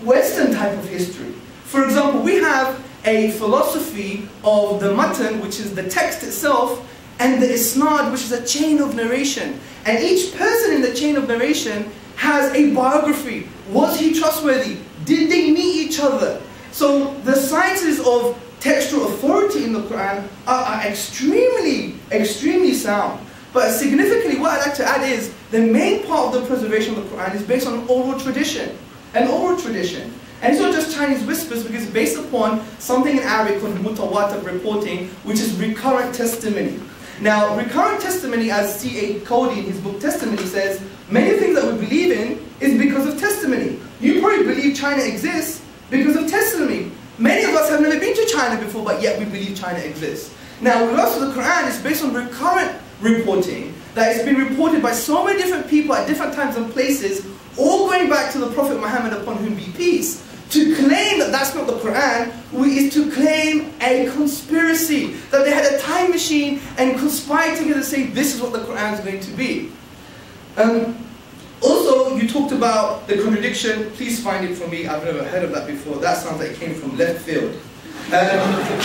Western type of history. For example, we have a philosophy of the matan, which is the text itself, and the isnad, which is a chain of narration. And each person in the chain of narration has a biography. Was he trustworthy? Did they meet each other? So the sciences of textual authority in the Quran are extremely, extremely sound. But significantly, what I'd like to add is the main part of the preservation of the Quran is based on oral tradition. An oral tradition. And it's not just Chinese whispers, because it's based upon something in Arabic called mutawatir reporting, which is recurrent testimony. Now, recurrent testimony, as C.A. Cody in his book Testimony says, many things that we believe in is because of testimony. You probably believe China exists because of testimony. Many of us have never been to China before, but yet we believe China exists. Now, with us, the Quran is based on recurrent reporting, that it's been reported by so many different people at different times and places, all going back to the Prophet Muhammad, upon whom be peace. To claim that that's not the Quran is to claim a conspiracy, that they had a time machine and conspired together to say this is what the Quran is going to be. Also, you talked about the contradiction. Please find it for me. I've never heard of that before. That sounds like it came from left field.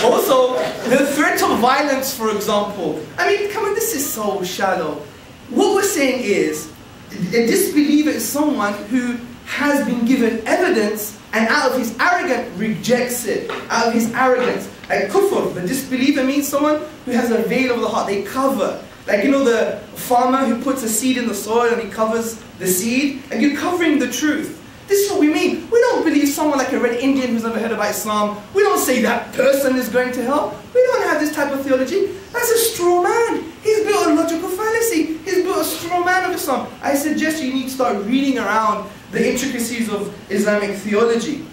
Also, the threat of violence, for example. I mean, come on, this is so shallow. What we're saying is, a disbeliever is someone who has been given evidence and out of his arrogance rejects it. Out of his arrogance. Like kufr, the disbeliever means someone who has a veil over the heart. They cover. Like, you know, the farmer who puts a seed in the soil and he covers the seed. And you're covering the truth. This is what we mean. We don't believe someone like a red Indian who's never heard about Islam. We don't say that person is going to hell. We don't have this type of theology. That's a straw man. He's built a logical fallacy. He's built a straw man of Islam. I suggest you need to start reading around the intricacies of Islamic theology.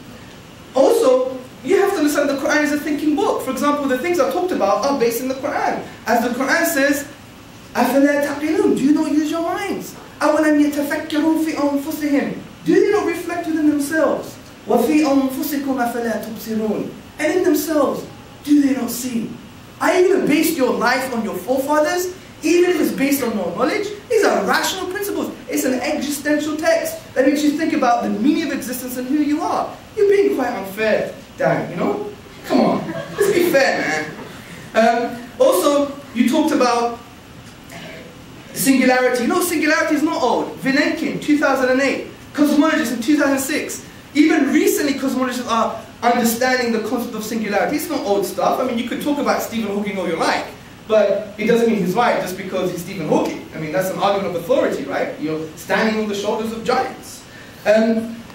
Also, you have to understand the Quran is a thinking book. For example, the things I talked about are based in the Quran. As the Quran says, أَفَلَا تَعْقِلُونَ? Do you not use your minds? أَوَلَمْ يَتَفَكَّرُوا فِي أَنفُسِهِمْ? Do they not reflect within themselves? وَفِي أَنفُسِكُمْ أَفَلَا تُبْصِرُونَ? And in themselves, do they not see? Are you going to base your life on your forefathers? Even if it's based on no knowledge? These are rational principles. It's an existential text that makes you think about the meaning of existence and who you are. You're being quite unfair, Dan, you know? Come on, let's be fair, man. Also, you talked about singularity. No, singularity is not old. Vilenkin, 2008. Cosmologists in 2006. Even recently, cosmologists are understanding the concept of singularity. It's not old stuff. I mean, you could talk about Stephen Hawking all you like, but it doesn't mean he's right just because he's Stephen Hawking. I mean, that's an argument of authority, right? You're standing on the shoulders of giants.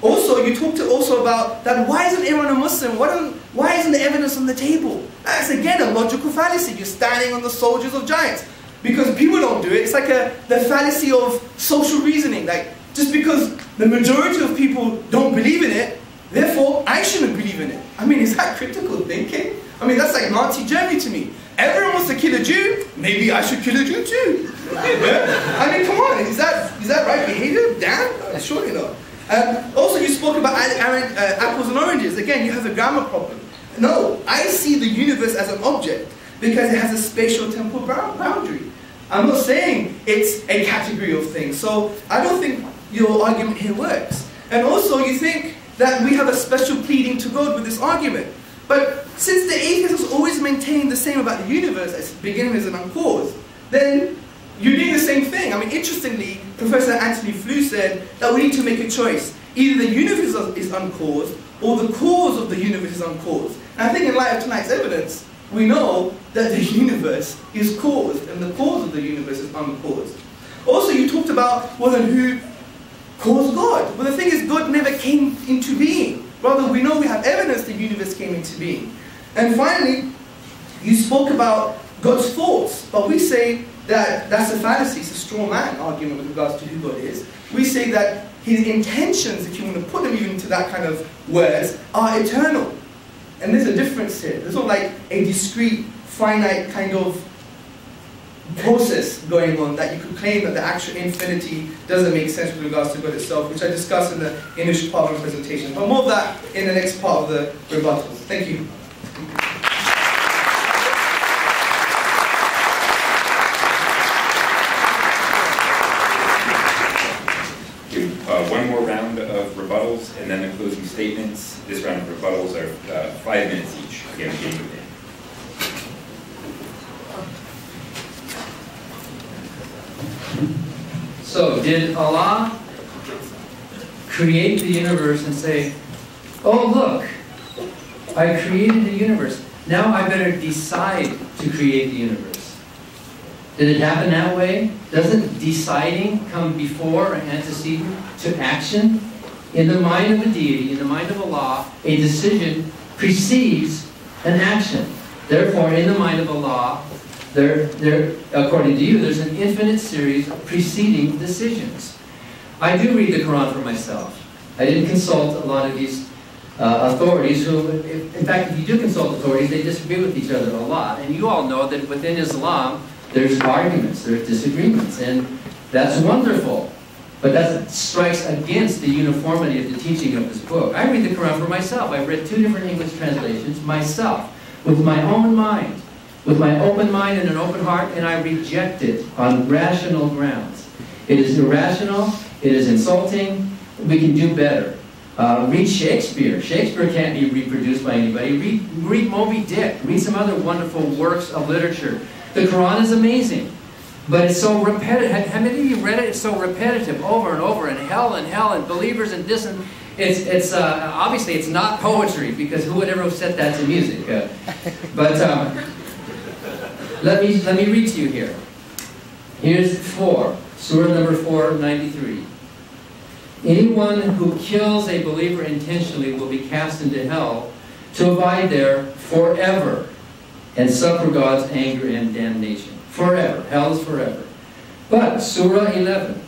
Also, you talked also about that why isn't everyone a Muslim? Why isn't the evidence on the table? That's again a logical fallacy. You're standing on the shoulders of giants. Because people don't do it. It's like the fallacy of social reasoning. Like, just because the majority of people don't believe in it, therefore I shouldn't believe in it. I mean, is that critical thinking? I mean, that's like Nazi Germany to me. Everyone wants to kill a Jew, maybe I should kill a Jew too. I mean, come on, is that right behavior? Damn, surely not. Also, you spoke about apples and oranges. Again, you have a grammar problem. No, I see the universe as an object because it has a spatial temporal boundary. I'm not saying it's a category of things. So I don't think your argument here works. And also, you think that we have a special pleading to God with this argument. But since the atheists always maintain the same about the universe as beginning as an uncaused, then you're doing the same thing. I mean, interestingly, Professor Anthony Flew said that we need to make a choice. Either the universe is uncaused, or the cause of the universe is uncaused. And I think in light of tonight's evidence, we know that the universe is caused, and the cause of the universe is uncaused. Also, you talked about, well, then who caused God? Well, the thing is, God never came into being. Rather, we know we have evidence the universe came into being. And finally, you spoke about God's thoughts, but we say that that's a fallacy, it's a straw man argument with regards to who God is. We say that his intentions, if you want to put them even into that kind of words, are eternal. And there's a difference here. There's not like a discrete, finite kind of process going on that you could claim that the actual infinity doesn't make sense with regards to God itself, which I discussed in the initial part of my presentation. But more of that in the next part of the rebuttals. Thank you. One more round of rebuttals, and then the closing statements. This round of rebuttals are 5 minutes each. Again, being within. So, did Allah create the universe and say, oh look, I created the universe. Now I better decide to create the universe. Did it happen that way? Doesn't deciding come before or antecedent to action? In the mind of a deity, in the mind of Allah, a decision precedes an action. Therefore, in the mind of Allah, according to you, there's an infinite series of preceding decisions. I do read the Quran for myself. I didn't consult a lot of these authorities who, in fact, if you do consult authorities, they disagree with each other a lot. And you all know that within Islam, there's arguments, there's disagreements, and that's wonderful. But that strikes against the uniformity of the teaching of this book. I read the Quran for myself. I've read 2 different English translations myself, with my own mind, with my open mind and an open heart, and I reject it on rational grounds. It is irrational, it is insulting, we can do better. Read Shakespeare. Shakespeare can't be reproduced by anybody. Read Moby Dick. Read some other wonderful works of literature. The Quran is amazing, but it's so repetitive. How many of you read it? It's so repetitive, over and over, and hell, and believers, and this, and it's obviously it's not poetry, because who would ever have set that to music? But let me read to you here. Here's 4, Surah number 493. Anyone who kills a believer intentionally will be cast into hell to abide there forever and suffer God's anger and damnation. Forever. Hell is forever. But, Surah 11.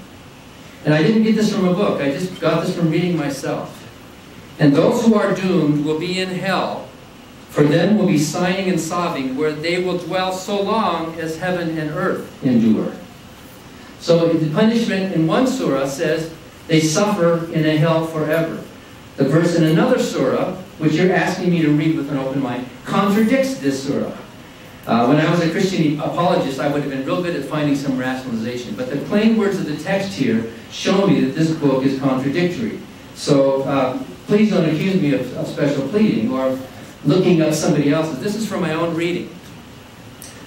And I didn't get this from a book. I just got this from reading myself. And those who are doomed will be in hell. For them will be sighing and sobbing, where they will dwell so long as heaven and earth endure. So the punishment in one surah says they suffer in a hell forever. The verse in another surah, which you're asking me to read with an open mind, contradicts this surah. When I was a Christian apologist, I would have been real good at finding some rationalization. But the plain words of the text here show me that this book is contradictory. So please don't accuse me of special pleading or looking up somebody else's. This is from my own reading.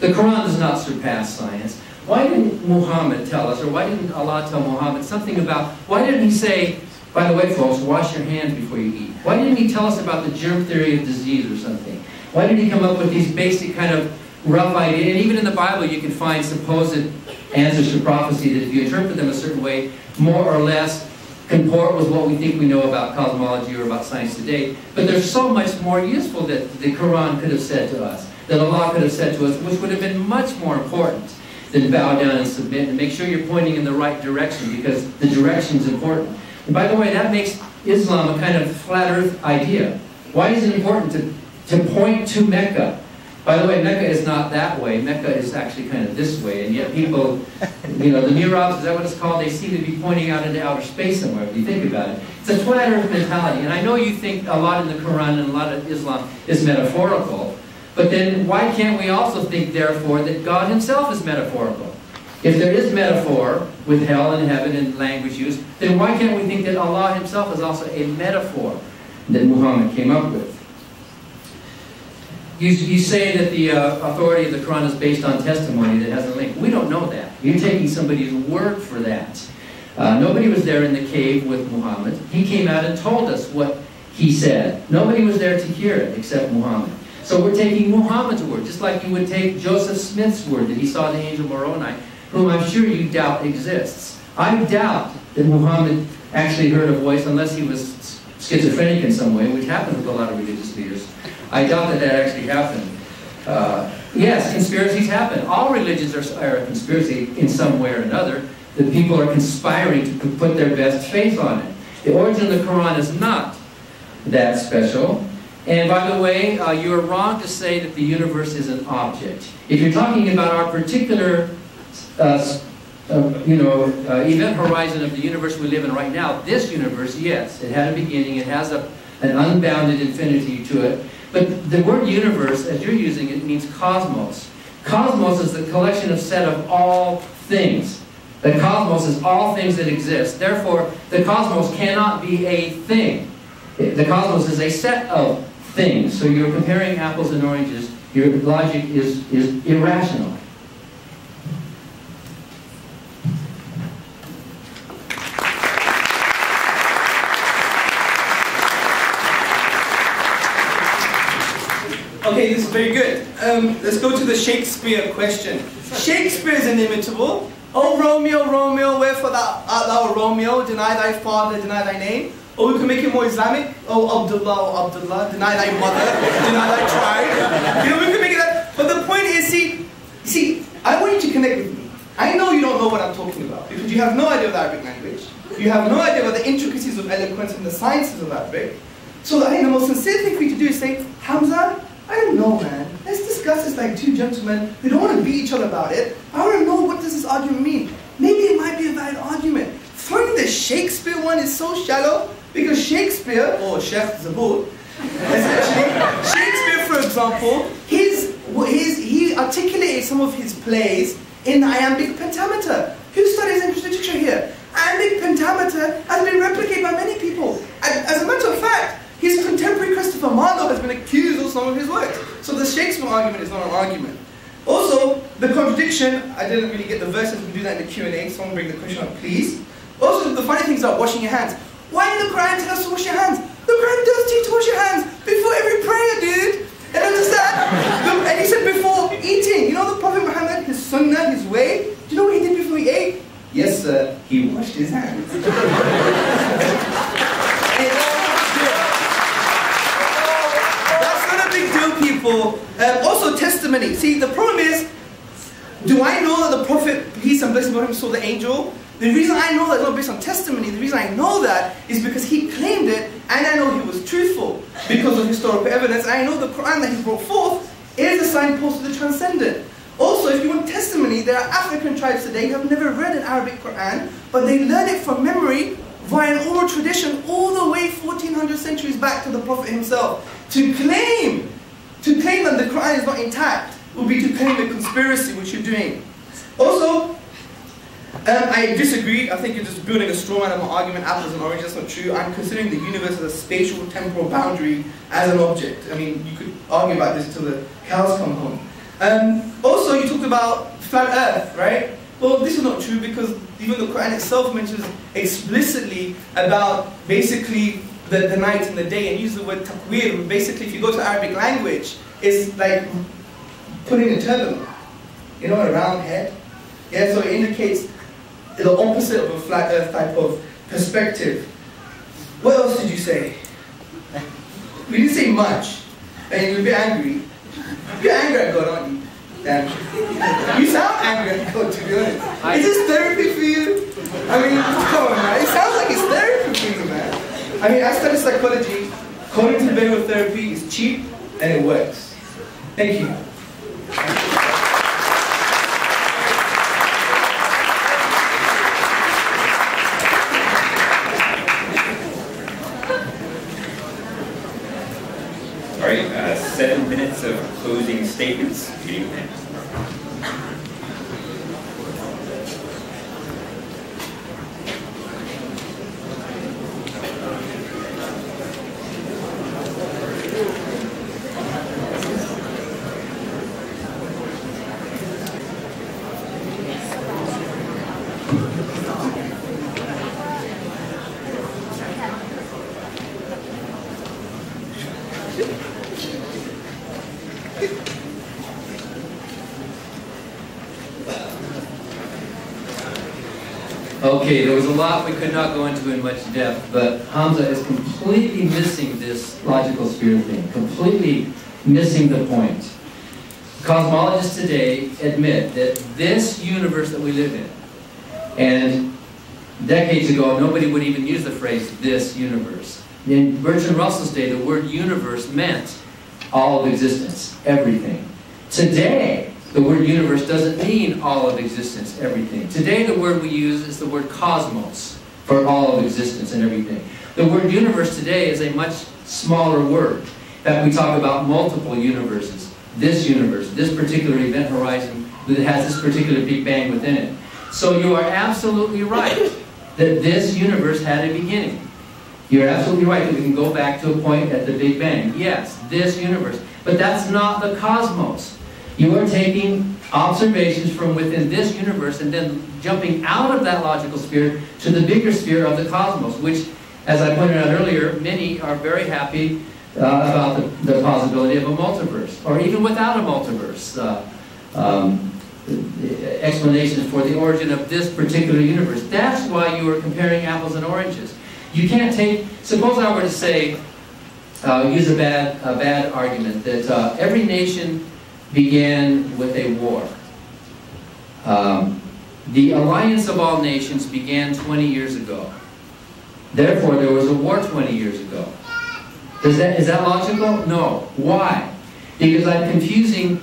The Quran does not surpass science. Why didn't Muhammad tell us, or why didn't Allah tell Muhammad something about, why didn't he say, by the way folks, wash your hands before you eat? Why didn't he tell us about the germ theory of disease or something? Why did he come up with these basic kind of rough ideas? And even in the Bible you can find supposed answers to prophecy that if you interpret them a certain way, more or less comport with what we think we know about cosmology or about science today. But there's so much more useful that the Quran could have said to us, that Allah could have said to us, which would have been much more important than bow down and submit, and make sure you're pointing in the right direction, because the direction is important. And by the way, that makes Islam a kind of flat earth idea. Why is it important to point to Mecca? By the way, Mecca is not that way. Mecca is actually kind of this way, and yet people, you know, the mihrabs, is that what it's called? They seem to be pointing out into outer space somewhere, if you think about it. It's a flat earth mentality, and I know you think a lot in the Quran and a lot of Islam is metaphorical, but then why can't we also think, therefore, that God himself is metaphorical? If there is metaphor with hell and heaven and language use, then why can't we think that Allah himself is also a metaphor that Muhammad came up with? You say that the authority of the Quran is based on testimony that has a link. We don't know that. You're taking somebody's word for that. Nobody was there in the cave with Muhammad. He came out and told us what he said. Nobody was there to hear it except Muhammad. So we're taking Muhammad's word, just like you would take Joseph Smith's word that he saw the angel Moroni, whom I'm sure you doubt exists. I doubt that Muhammad actually heard a voice unless he was schizophrenic in some way, which happens with a lot of religious leaders. I doubt that actually happened. Yes, conspiracies happen. All religions are a conspiracy in some way or another. The people are conspiring to put their best faith on it. The origin of the Quran is not that special. And by the way, you are wrong to say that the universe is an object. If you're talking about our particular event horizon of the universe we live in right now, this universe, yes, it had a beginning, it has an unbounded infinity to it. But the word universe, as you're using it, means cosmos. Cosmos is the collection of set of all things. The cosmos is all things that exist. Therefore, the cosmos cannot be a thing. The cosmos is a set of things. So you're comparing apples and oranges. Your logic is irrational. Okay, this is very good. Let's go to the Shakespeare question. Shakespeare is inimitable. Oh, Romeo, Romeo, wherefore art thou Romeo? Deny thy father, deny thy name. Or we can make it more Islamic. Oh, Abdullah, deny thy mother, deny thy tribe. You know, we can make it that. But the point is, see, I want you to connect with me. I know you don't know what I'm talking about, because you have no idea of the Arabic language. You have no idea about the intricacies of eloquence and the sciences of Arabic. So I think the most sincere thing for you to do is say, Hamza, I don't know, man. Let's discuss this like two gentlemen who don't want to beat each other about it. I want to know, what does this argument mean? Maybe it might be a valid argument. Throwing the Shakespeare one is so shallow, because Shakespeare, or Sheikh Zabur, essentially, Shakespeare, for example, he articulated some of his plays in the iambic pentameter. Who studies English literature here? Iambic pentameter has been replicated by many people. As a matter of fact, his contemporary Christopher Marlowe has been accused of some of his works. So the Shakespeare argument is not an argument. Also, the contradiction, I didn't really get the verses, we can do that in the Q&A, someone bring the question up, please. Also, the funny thing is about washing your hands. Why did the Quran tell us to wash your hands? The Quran does teach to wash your hands before every prayer, dude. And understand? And he said before eating. You know the Prophet Muhammad, his sunnah, his way? Do you know what he did before he ate? Yes, sir, he washed his hands. People. Also testimony. See, the problem is, do I know that the Prophet, peace and blessings upon him, saw the angel? The reason I know that it's not based on testimony, the reason I know that is because he claimed it, and I know he was truthful because of historical evidence, and I know the Quran that he brought forth is a signpost of the transcendent. Also, if you want testimony, there are African tribes today who have never read an Arabic Quran, but they learn it from memory via an oral tradition all the way 1400 centuries back to the Prophet himself. To claim that the Quran is not intact would be to claim a conspiracy, which you're doing. Also, I disagree. I think you're just building a straw man of my argument, apples and oranges. That's not true. I'm considering the universe as a spatial temporal boundary as an object. I mean, you could argue about this until the cows come home. Also, you talked about flat earth, right? Well, this is not true, because even the Quran itself mentions explicitly about basically the night and the day, and use the word taqweer. Basically, if you go to Arabic language, it's like putting a turban on. You know, a round head. Yeah, so it indicates the opposite of a flat earth type of perspective. What else did you say? We didn't say much. And you're a bit angry. You're angry at God, aren't you? Damn. You sound angry at God, to be honest. Is this therapy for you? I mean, come on, man. It sounds like it's therapy for you, man. I mean, I studied psychology. Cognitive behavioral therapy is cheap and it works. Thank you. All right, 7 minutes of closing statements. Meeting plan. Okay, there was a lot we could not go into in much depth, but Hamza is completely missing this logical sphere thing, completely missing the point. Cosmologists today admit that this universe that we live in, and decades ago nobody would even use the phrase this universe. In Bertrand Russell's day, the word universe meant all of existence, everything. Today, the word universe doesn't mean all of existence, everything. Today the word we use is the word cosmos for all of existence and everything. The word universe today is a much smaller word. In fact, we talk about multiple universes. This universe, this particular event horizon that has this particular Big Bang within it. So you are absolutely right that this universe had a beginning. You're absolutely right that we can go back to a point at the Big Bang. Yes, this universe. But that's not the cosmos. You are taking observations from within this universe and then jumping out of that logical sphere to the bigger sphere of the cosmos, which, as I pointed out earlier, many are very happy about the possibility of a multiverse, or even without a multiverse. Explanations for the origin of this particular universe. That's why you are comparing apples and oranges. You can't take, suppose I were to say, use a bad argument, that every nation began with a war. The alliance of all nations began 20 years ago. Therefore, there was a war 20 years ago. Is that logical? No. Why? Because I'm confusing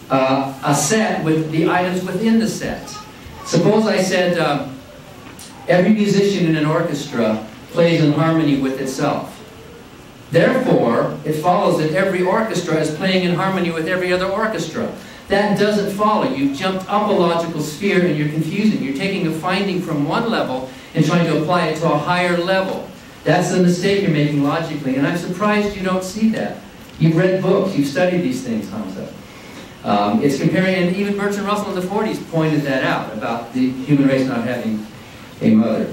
a set with the items within the set. Suppose I said every musician in an orchestra plays in harmony with itself. Therefore, it follows that every orchestra is playing in harmony with every other orchestra. That doesn't follow. You've jumped up a logical sphere and you're confusing. You're taking a finding from one level and trying to apply it to a higher level. That's the mistake you're making logically, and I'm surprised you don't see that. You've read books, you've studied these things, Hamza. It's comparing, and even Bertrand Russell in the 40s pointed that out, about the human race not having a mother.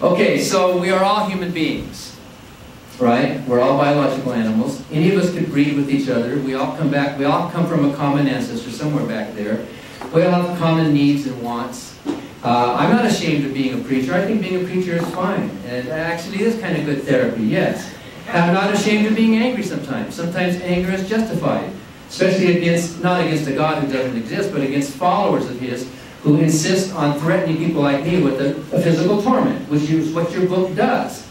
Okay, so we are all human beings. Right? We're all biological animals. Any of us could breed with each other. We all come back. We all come from a common ancestor somewhere back there. We all have common needs and wants. I'm not ashamed of being a preacher. I think being a preacher is fine. And it actually is kind of good therapy, yes. I'm not ashamed of being angry sometimes. Sometimes anger is justified. Especially against, not against a God who doesn't exist, but against followers of His who insist on threatening people like me with a physical torment, which is what your book does.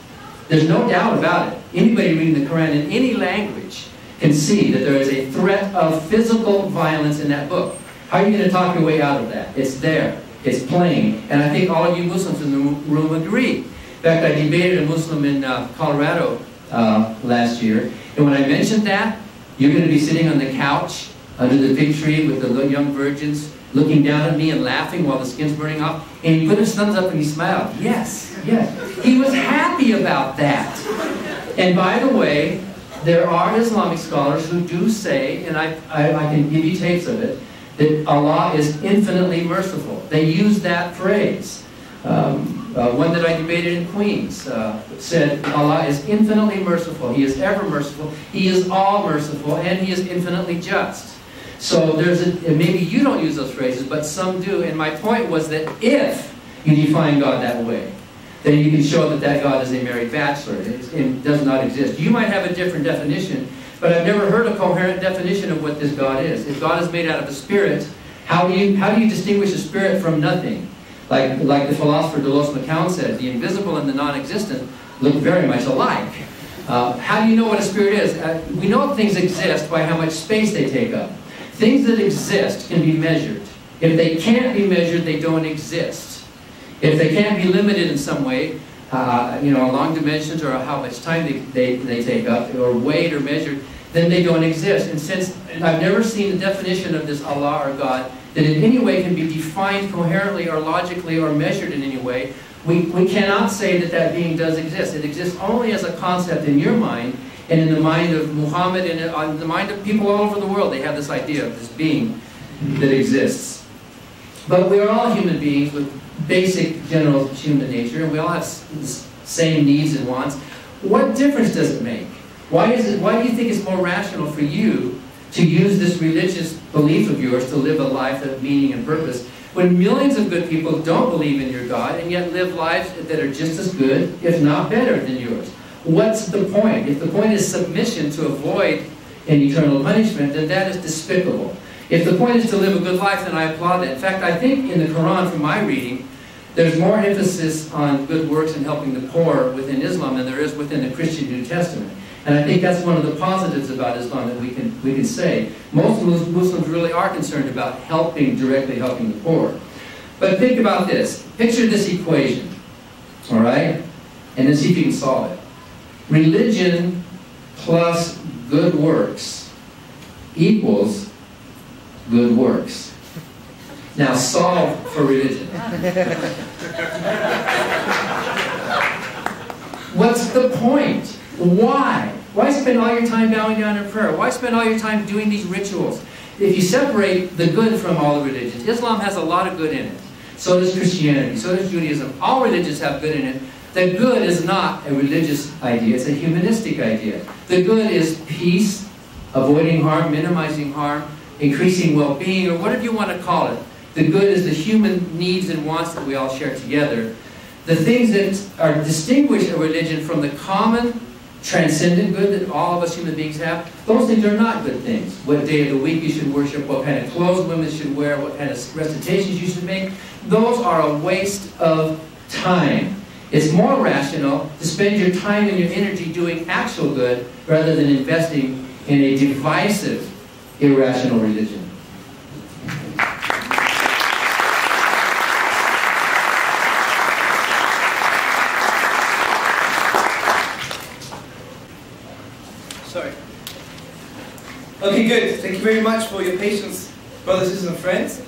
There's no doubt about it. Anybody reading the Quran in any language can see that there is a threat of physical violence in that book. How are you going to talk your way out of that? It's there. It's plain. And I think all of you Muslims in the room agree. In fact, I debated a Muslim in Colorado last year. And when I mentioned that, you're going to be sitting on the couch under the fig tree with the little young virgins looking down at me and laughing while the skin's burning off. And he put his thumbs up and he smiled. Yes, yes. He was happy about that. And by the way, there are Islamic scholars who do say, and I can give you tapes of it, that Allah is infinitely merciful. They use that phrase. One that I debated in Queens said, Allah is infinitely merciful. He is ever merciful. He is all merciful, and He is infinitely just. So maybe you don't use those phrases, but some do. And my point was that if you define God that way, then you can show that that God is a married bachelor. It does not exist. You might have a different definition, but I've never heard a coherent definition of what this God is. If God is made out of a spirit, how do you distinguish a spirit from nothing? Like the philosopher Delos McCown said, the invisible and the non-existent look very much alike. How do you know what a spirit is? We know things exist by how much space they take up. Things that exist can be measured. If they can't be measured, they don't exist. If they can't be limited in some way, along dimensions or how much time they take up, or weighed or measured, then they don't exist. And since I've never seen the definition of this Allah or God that in any way can be defined coherently or logically or measured in any way, we cannot say that that being does exist. It exists only as a concept in your mind and in the mind of Muhammad and in the mind of people all over the world. They have this idea of this being that exists. But we are all human beings with basic general human nature, and we all have the same needs and wants. What difference does it make? Why do you think it's more rational for you to use this religious belief of yours to live a life of meaning and purpose, when millions of good people don't believe in your God and yet live lives that are just as good, if not better, than yours? What's the point? If the point is submission to avoid an eternal punishment, then that is despicable. If the point is to live a good life, then I applaud that. In fact, I think in the Quran, from my reading, there's more emphasis on good works and helping the poor within Islam than there is within the Christian New Testament. And I think that's one of the positives about Islam that we can say. Most Muslims really are concerned about directly helping the poor. But think about this. Picture this equation, all right? And then see if you can solve it. Religion plus good works equals good works. Now solve for religion. What's the point? Why? Why spend all your time bowing down in prayer? Why spend all your time doing these rituals? If you separate the good from all the religions, Islam has a lot of good in it. So does Christianity, so does Judaism. All religions have good in it. The good is not a religious idea, it's a humanistic idea. The good is peace, avoiding harm, minimizing harm, increasing well-being, or whatever you want to call it. The good is the human needs and wants that we all share together. The things that are distinguish a religion from the common, transcendent good that all of us human beings have, those things are not good things. What day of the week you should worship, what kind of clothes women should wear, what kind of recitations you should make, those are a waste of time. It's more rational to spend your time and your energy doing actual good rather than investing in a divisive, irrational religion. Sorry. Okay, good. Thank you very much for your patience, brothers, sisters, and friends.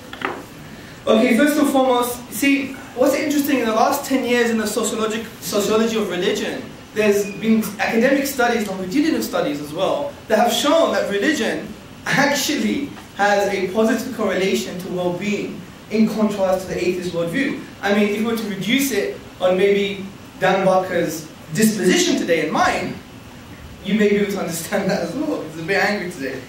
Okay, first and foremost, see, what's interesting, in the last 10 years in the sociology of religion, there's been academic studies, longitudinal studies as well, that have shown that religion actually has a positive correlation to well-being, in contrast to the atheist worldview. I mean, if we were to reduce it on maybe Dan Barker's disposition today and mine, you may be able to understand that as well. He's a bit angry today.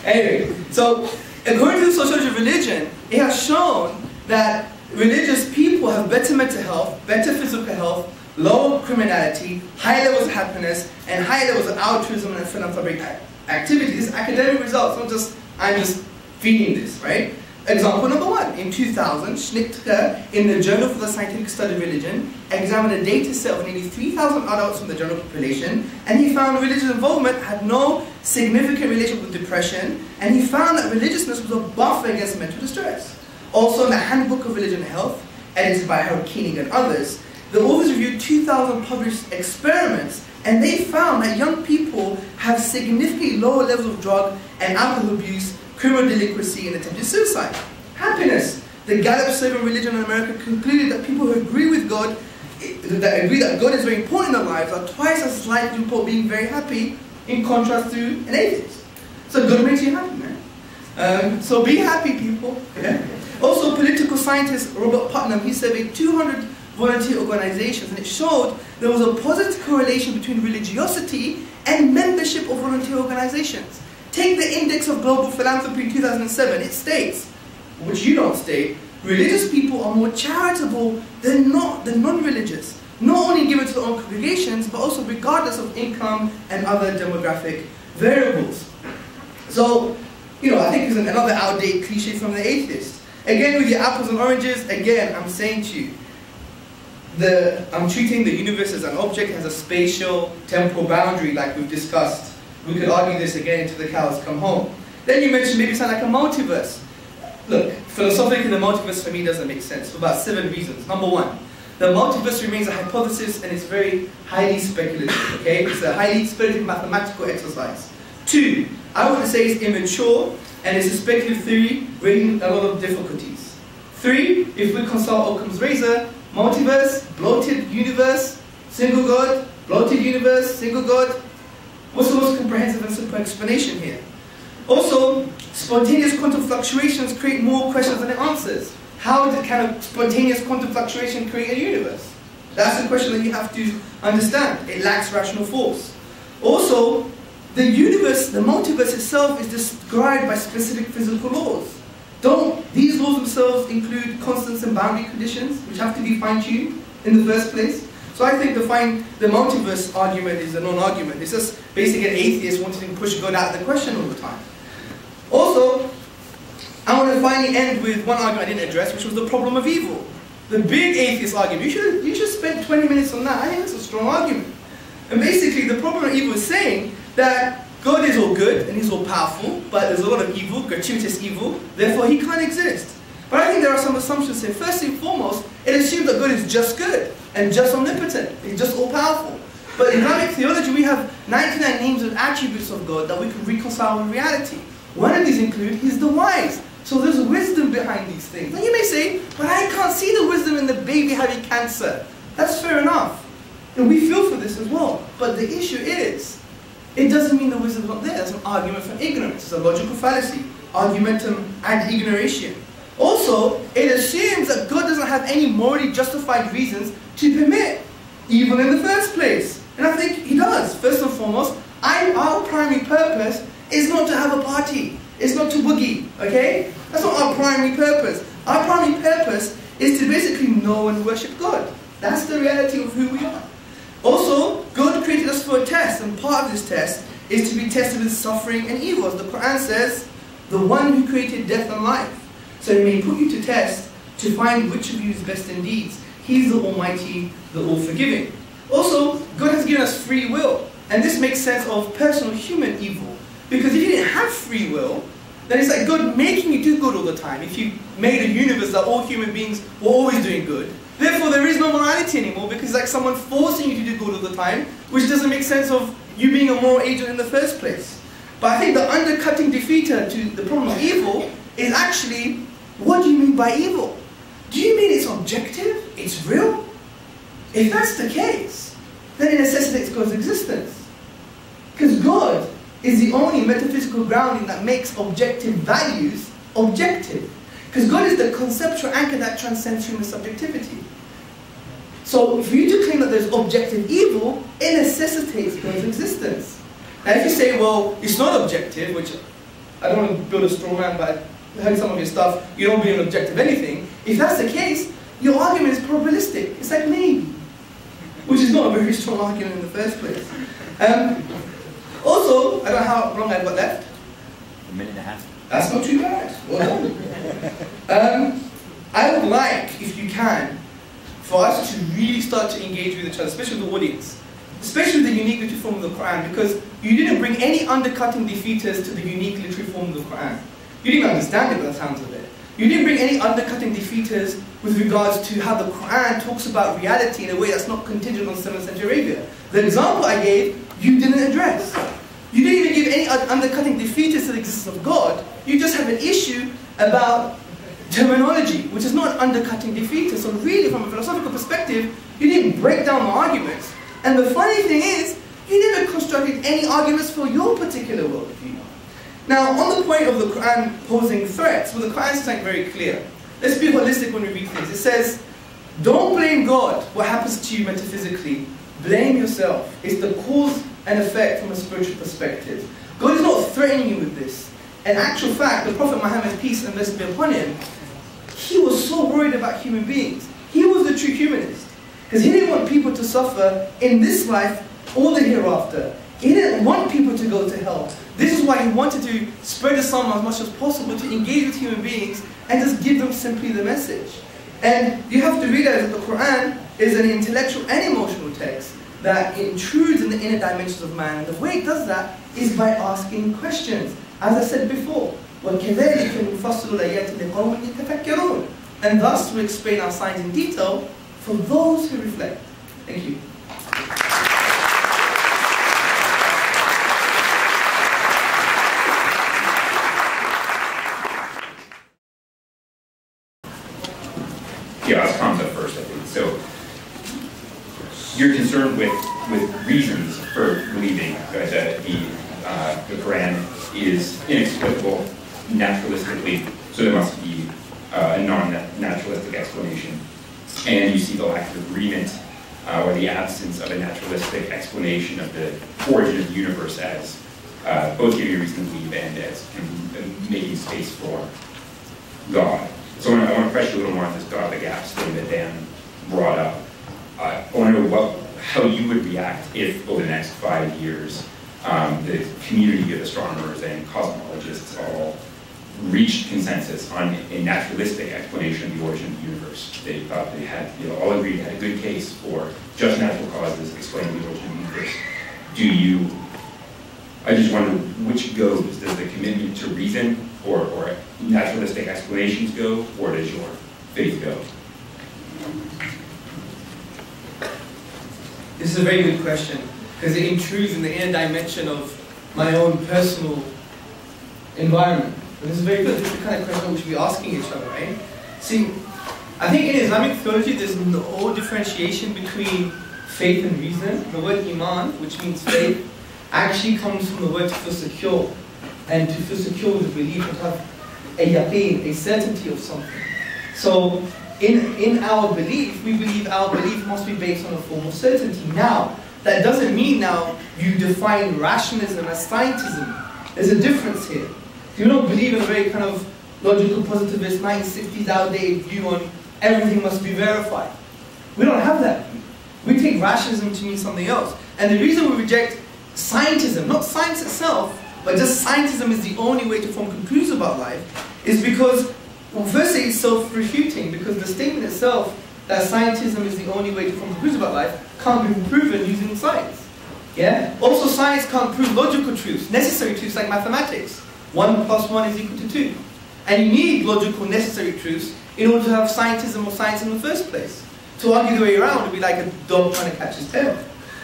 Anyway, so according to the sociology of religion, it has shown that religious people have better mental health, better physical health, lower criminality, high levels of happiness, and high levels of altruism and philanthropic activity. This is academic results, not just I'm just feeding this, right? Example number one, in 2000, Schnittker, in the Journal for the Scientific Study of Religion, examined a data set of nearly 3,000 adults from the general population, and he found religious involvement had no significant relation with depression, and he found that religiousness was a buffer against mental distress. Also, in the Handbook of Religion and Health, edited by Harold Koenig and others, the authors reviewed 2,000 published experiments, and they found that young people have significantly lower levels of drug and alcohol abuse, criminal delinquency, and attempted suicide. Happiness. The Gallup survey of religion in America concluded that people who agree with God, that agree that God is very important in their lives, are twice as likely to report being very happy, in contrast to an atheist. So God makes you happy, man. So be happy, people. Yeah? Also, political scientist Robert Putnam, he surveyed 200 volunteer organizations, and it showed there was a positive correlation between religiosity and membership of volunteer organizations. Take the Index of Global Philanthropy in 2007. It states, which you don't state, religious people are more charitable than non-religious. not only given to their own congregations, but also regardless of income and other demographic variables. So, I think it's another outdated cliche from the atheists. Again, with your apples and oranges, again, I'm saying to you, I'm treating the universe as an object, as a spatial, temporal boundary, like we've discussed. We could argue this again until the cows come home. Then you mentioned maybe something like a multiverse. Look, philosophically, the multiverse for me doesn't make sense for about 7 reasons. Number 1, the multiverse remains a hypothesis and it's very highly speculative, okay? It's a highly speculative mathematical exercise. 2, I want to say it's immature and it's a speculative theory bringing a lot of difficulties. 3, if we consult Occam's razor, multiverse, bloated universe, single God, bloated universe, single God. What's the most comprehensive and simple explanation here? Also, spontaneous quantum fluctuations create more questions than it answers. How can a spontaneous quantum fluctuation create a universe? That's the question that you have to understand. It lacks rational force. Also, the universe, the multiverse itself is described by specific physical laws. Don't these laws themselves include constants and boundary conditions, which have to be fine-tuned in the first place? So I think the multiverse argument is a non-argument. It's just basically an atheist wanting to push God out of the question all the time. Also, I want to finally end with one argument I didn't address, which was the problem of evil. The big atheist argument. You should spend 20 minutes on that. I think that's a strong argument. And basically, the problem of evil is saying that God is all good and he's all powerful, but there's a lot of evil, gratuitous evil, therefore he can't exist. But I think there are some assumptions here. First and foremost, it assumes that God is just good and just omnipotent. He's just all powerful. But in Islamic theology, we have 99 names and attributes of God that we can reconcile with reality. One of these include, he's the wise. So there's wisdom behind these things. And you may say, but I can't see the wisdom in the baby having cancer. That's fair enough. And we feel for this as well. But the issue is, it doesn't mean the wisdom's not there. That's an argument from ignorance. It's a logical fallacy. Argumentum ad ignoration. Also, it assumes that God doesn't have any morally justified reasons to permit evil in the first place. And I think he does. First and foremost, our primary purpose is not to have a party. It's not to boogie, okay? That's not our primary purpose. Our primary purpose is to basically know and worship God. That's the reality of who we are. Also, God created us for a test, and part of this test is to be tested with suffering and evil. As the Quran says, the one who created death and life. So he may put you to test to find which of you is best in deeds. He's the Almighty, the All-Forgiving. Also, God has given us free will. And this makes sense of personal human evil. Because if you didn't have free will, then it's like God making you do good all the time. If you made a universe that all human beings were always doing good, therefore there is no morality anymore, because it's like someone forcing you to do good all the time, which doesn't make sense of you being a moral agent in the first place. But I think the undercutting defeater to the problem of evil is actually, what do you mean by evil? Do you mean it's objective? It's real? If that's the case, then it necessitates God's existence. Because God is the only metaphysical grounding that makes objective values objective. Because God is the conceptual anchor that transcends human subjectivity. So for you to claim that there's objective evil, it necessitates God's existence. Now if you say, well, it's not objective, which I don't want to build a straw man, but I heard some of your stuff, you don't believe in objective anything. If that's the case, your argument is probabilistic. It's like maybe, which is not a very strong argument in the first place. Also, I don't know how long I've got left. A minute and a half. That's not too bad. Well done. I would like, if you can, for us to really start to engage with each other, especially with the audience, especially with the unique literary form of the Quran, because you didn't bring any undercutting defeaters to the unique literary form of the Quran. You didn't understand it by the sounds of it. You didn't bring any undercutting defeaters with regards to how the Quran talks about reality in a way that's not contingent on 7th century Arabia. The example I gave, you didn't address. You didn't even give any undercutting defeaters to the existence of God. You just have an issue about terminology, which is not an undercutting defeater. So really, from a philosophical perspective, you didn't break down the arguments. And the funny thing is, you never constructed any arguments for your particular worldview. Now, on the point of the Quran posing threats, well, the Quran is something very clear. Let's be holistic when we read things. It says, don't blame God what happens to you metaphysically. Blame yourself. It's the cause and effect from a spiritual perspective. God is not threatening you with this. In actual fact, the Prophet Muhammad, peace and blessings be upon him, he was so worried about human beings. He was the true humanist. Because he didn't want people to suffer in this life or the hereafter. He didn't want people to go to hell. This is why he wanted to spread Islam as much as possible, to engage with human beings and just give them simply the message. And you have to realize that the Quran is an intellectual and emotional text that intrudes in the inner dimensions of man. And the way it does that is by asking questions. As I said before, وَكَذَلِكَ نُفَصِّلُ الْآيَاتِ لِقَوْمٍ يَتَفَكَّرُونَ. And thus we explain our signs in detail for those who reflect. Thank you. Yeah, I'll Hamza first, I think. So, you're concerned with reasons for believing that the Quran is inexplicable naturalistically, so there must be a non-naturalistic explanation. And you see the lack of agreement or the absence of a naturalistic explanation of the origin of the universe as both giving a reason to believe and as making space for God. So I want to press you a little more on this God of the gaps thing that Dan brought up. I want to know how you would react if over the next 5 years the community of astronomers and cosmologists all reached consensus on a naturalistic explanation of the origin of the universe. They thought they had, all agreed had a good case for just natural causes explaining the origin of the universe. I just wonder which goes. Does the commitment to reason or naturalistic explanations go, or does your faith go? This is a very good question, because it intrudes in the inner dimension of my own personal environment. And this is very good. This is the kind of question we should be asking each other, right? See, I think in Islamic theology there's no differentiation between faith and reason. The word iman, which means faith, actually comes from the word to feel secure. And to feel secure with belief, to have a yaqeen, a certainty of something. So, in our belief, we believe our belief must be based on a form of certainty. Now, that doesn't mean now you define rationalism as scientism. There's a difference here. You don't believe in a very kind of logical, positivist, 1960s outdated view on everything must be verified. We don't have that view. We take rationalism to mean something else. And the reason we reject scientism, not science itself, but just scientism is the only way to form conclusions about life, is because, well, firstly, it's self-refuting, because the statement itself that scientism is the only way to form conclusions about life can't be proven using science. Yeah? Also, science can't prove logical truths, necessary truths like mathematics. 1 + 1 is equal to 2. And you need logical, necessary truths in order to have scientism or science in the first place. To argue the way around would be like a dog trying to catch his tail.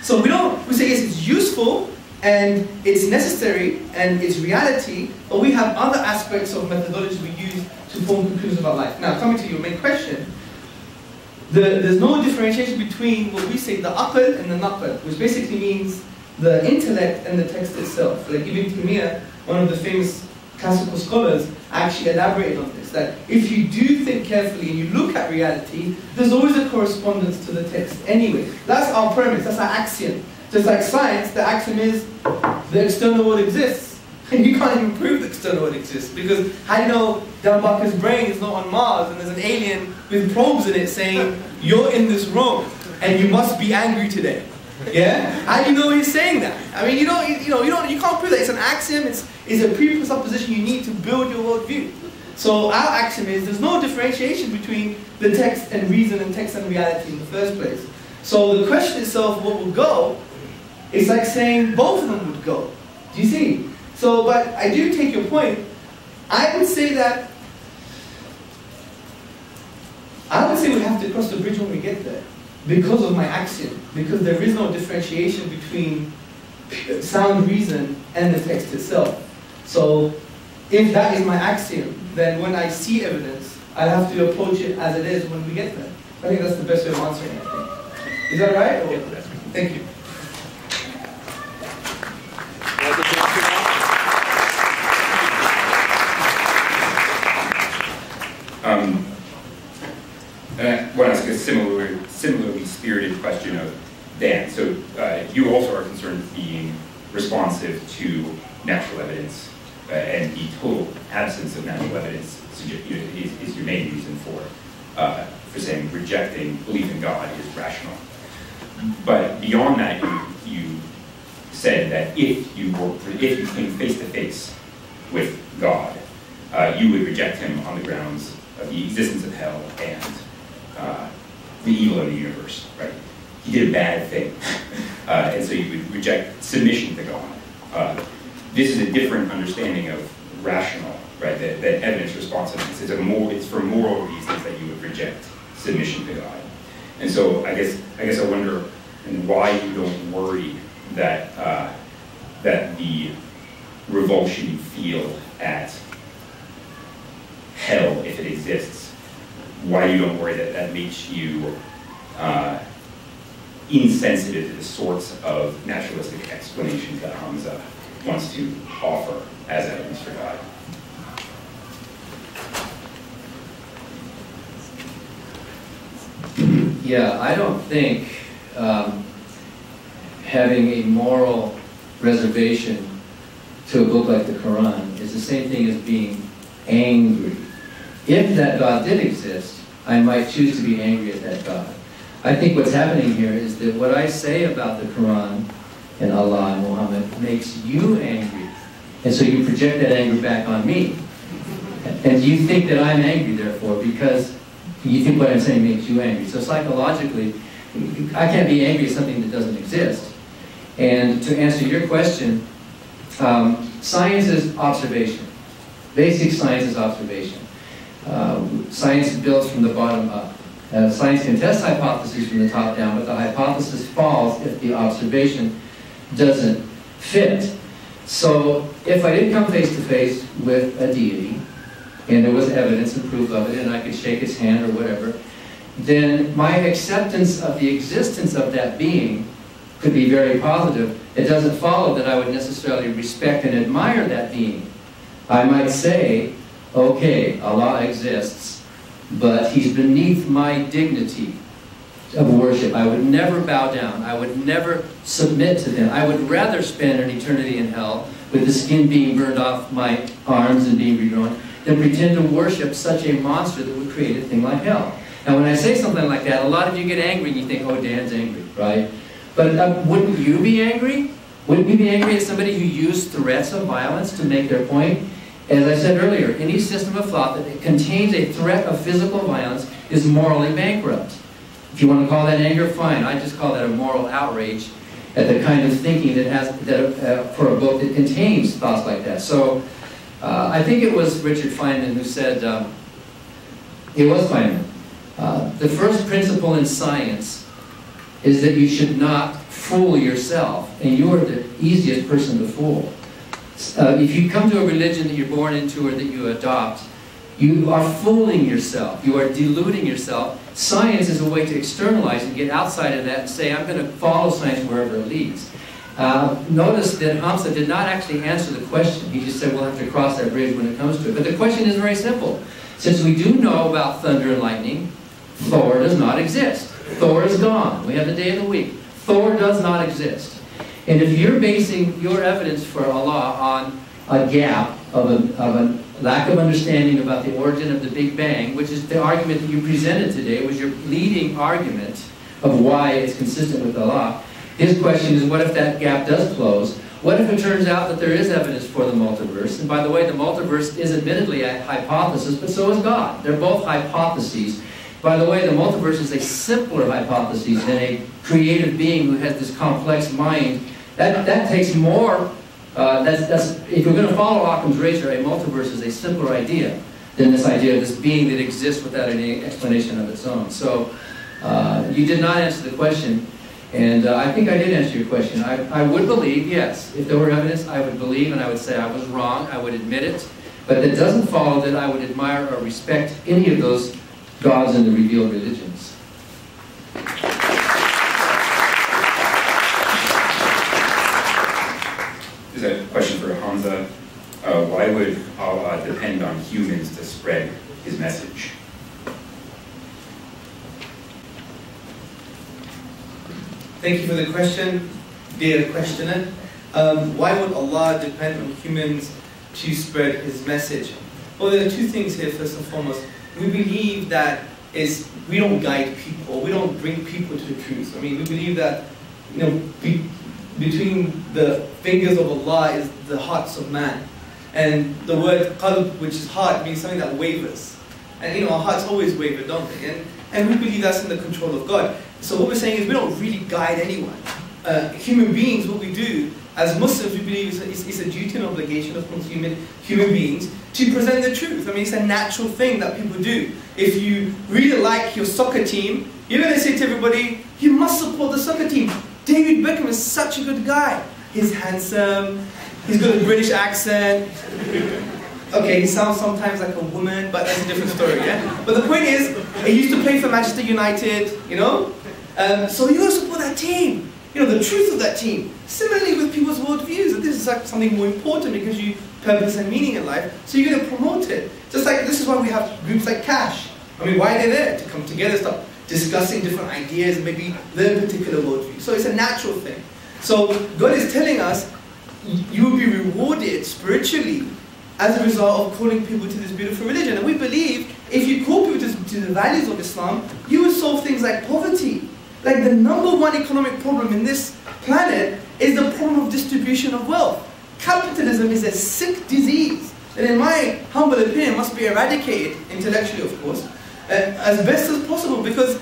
So we say yes, it's useful, and it's necessary, and it's reality, but we have other aspects of methodology we use to form conclusions about life. Now, coming to your main question, there's no differentiation between what we say, the aql and the naql, which basically means the intellect and the text itself. Like Ibn Taymiyyah, one of the famous classical scholars, actually elaborated on this, that if you do think carefully and you look at reality, there's always a correspondence to the text anyway. That's our premise, that's our axiom. Just like science, the axiom is the external world exists. And you can't even prove the external world exists, because how do you know Dan Barker's brain is not on Mars and there's an alien with probes in it saying, you're in this room and you must be angry today? Yeah? How do you know he's saying that? I mean, you can't prove that. It's an axiom, it's a presupposition you need to build your worldview. So our axiom is there's no differentiation between the text and reason and text and reality in the first place. So the question itself, what will go, it's like saying both of them would go. Do you see? So, but I do take your point. I would say we have to cross the bridge when we get there, because of my axiom, because there is no differentiation between sound reason and the text itself. So, if that is my axiom, then when I see evidence, I have to approach it as it is when we get there. I think that's the best way of answering it, I think. Is that right? Or? Yeah, thank you. I want to ask a similarly spirited question of Dan. So you also are concerned with being responsive to natural evidence, and the total absence of natural evidence is your main reason for for saying rejecting belief in God is rational. But beyond that, you said that if you came face to face with God, you would reject him on the grounds of the existence of hell and the evil of the universe, right? He did a bad thing, and so you would reject submission to God. This is a different understanding of rational, right? That evidence responsiveness is it's for moral reasons that you would reject submission to God. And so I guess I wonder why you don't worry that that the revulsion you feel at hell, if it exists, why you don't worry that that makes you insensitive to the sorts of naturalistic explanations that Hamza wants to offer as evidence for God. Yeah, I don't think having a moral reservation to a book like the Quran is the same thing as being angry. If that God did exist, I might choose to be angry at that God. I think what's happening here is that what I say about the Quran and Allah and Muhammad makes you angry. And so you project that anger back on me. And you think that I'm angry, therefore, because you think what I'm saying makes you angry. So psychologically, I can't be angry at something that doesn't exist. And to answer your question, science is observation. Basic science is observation. Science builds from the bottom up. Science can test hypotheses from the top down, but the hypothesis falls if the observation doesn't fit. So if I didn't come face to face with a deity, and there was evidence and proof of it, and I could shake his hand or whatever, then my acceptance of the existence of that being could be very positive. It doesn't follow that I would necessarily respect and admire that being. I might say, okay, Allah exists, but he's beneath my dignity of worship. I would never bow down. I would never submit to them. I would rather spend an eternity in hell with the skin being burned off my arms and being regrown than pretend to worship such a monster that would create a thing like hell. Now when I say something like that, a lot of you get angry and you think, oh, Dan's angry, right? But wouldn't you be angry? Wouldn't you be angry at somebody who used threats of violence to make their point? As I said earlier, any system of thought that contains a threat of physical violence is morally bankrupt. If you want to call that anger, fine. I just call that a moral outrage at the kind of thinking that has for a book that contains thoughts like that. So I think it was Richard Feynman who said, it was Feynman, the first principle in science is that you should not fool yourself, and you are the easiest person to fool. If you come to a religion that you're born into or that you adopt, you are fooling yourself. You are deluding yourself. Science is a way to externalize and get outside of that and say, I'm going to follow science wherever it leads. Notice that Hamza did not actually answer the question. He just said, we'll have to cross that bridge when it comes to it. But the question is very simple. Since we do know about thunder and lightning, Thor does not exist. Thor is gone. We have the day of the week. Thor does not exist. And if you're basing your evidence for Allah on a gap of a lack of understanding about the origin of the Big Bang, which is the argument that you presented today, was your leading argument of why it's consistent with Allah, his question is, what if that gap does close? What if it turns out that there is evidence for the multiverse? And by the way, the multiverse is admittedly a hypothesis, but so is God. They're both hypotheses. By the way, the multiverse is a simpler hypothesis than a creative being who has this complex mind. That takes more. If you're going to follow Occam's razor, a multiverse is a simpler idea than this idea of this being that exists without any explanation of its own. So you did not answer the question, and I think I did answer your question. I would believe, yes, if there were evidence, I would believe, and I would say I was wrong. I would admit it, but that doesn't follow that I would admire or respect any of those gods in the revealed religions. There's a question for Hamza. Why would Allah depend on humans to spread his message? Thank you for the question, dear questioner. Why would Allah depend on humans to spread his message? Well, there are two things here, first and foremost. We believe that is we don't guide people, we don't bring people to the truth. I mean, we believe that, you know, between the fingers of Allah is the hearts of man. And the word qalb, which is heart, means something that wavers. And you know, our hearts always waver, don't they? And we believe that's in the control of God. So what we're saying is we don't really guide anyone. Human beings, what we do, as Muslims, we believe it's a duty and obligation of human beings to present the truth. I mean, it's a natural thing that people do. If you really like your soccer team, you're going to say to everybody, you must support the soccer team. David Beckham is such a good guy. He's handsome, he's got a British accent. Okay, he sounds sometimes like a woman, but that's a different story, yeah? But the point is, he used to play for Manchester United, you know? So you got to support that team. You know, the truth of that team. Similarly with people's worldviews, and this is like something more important because you purpose and meaning in life, so you're going to promote it. Just like, this is why we have groups like CASH. I mean, why are they there? To come together, start discussing different ideas, and maybe learn particular worldview. So it's a natural thing. So God is telling us, you will be rewarded spiritually as a result of calling people to this beautiful religion. And we believe, if you call people to the values of Islam, you will solve things like poverty. Like the #1 economic problem in this planet is the problem of distribution of wealth. Capitalism is a sick disease that, in my humble opinion, must be eradicated, intellectually of course, as best as possible, because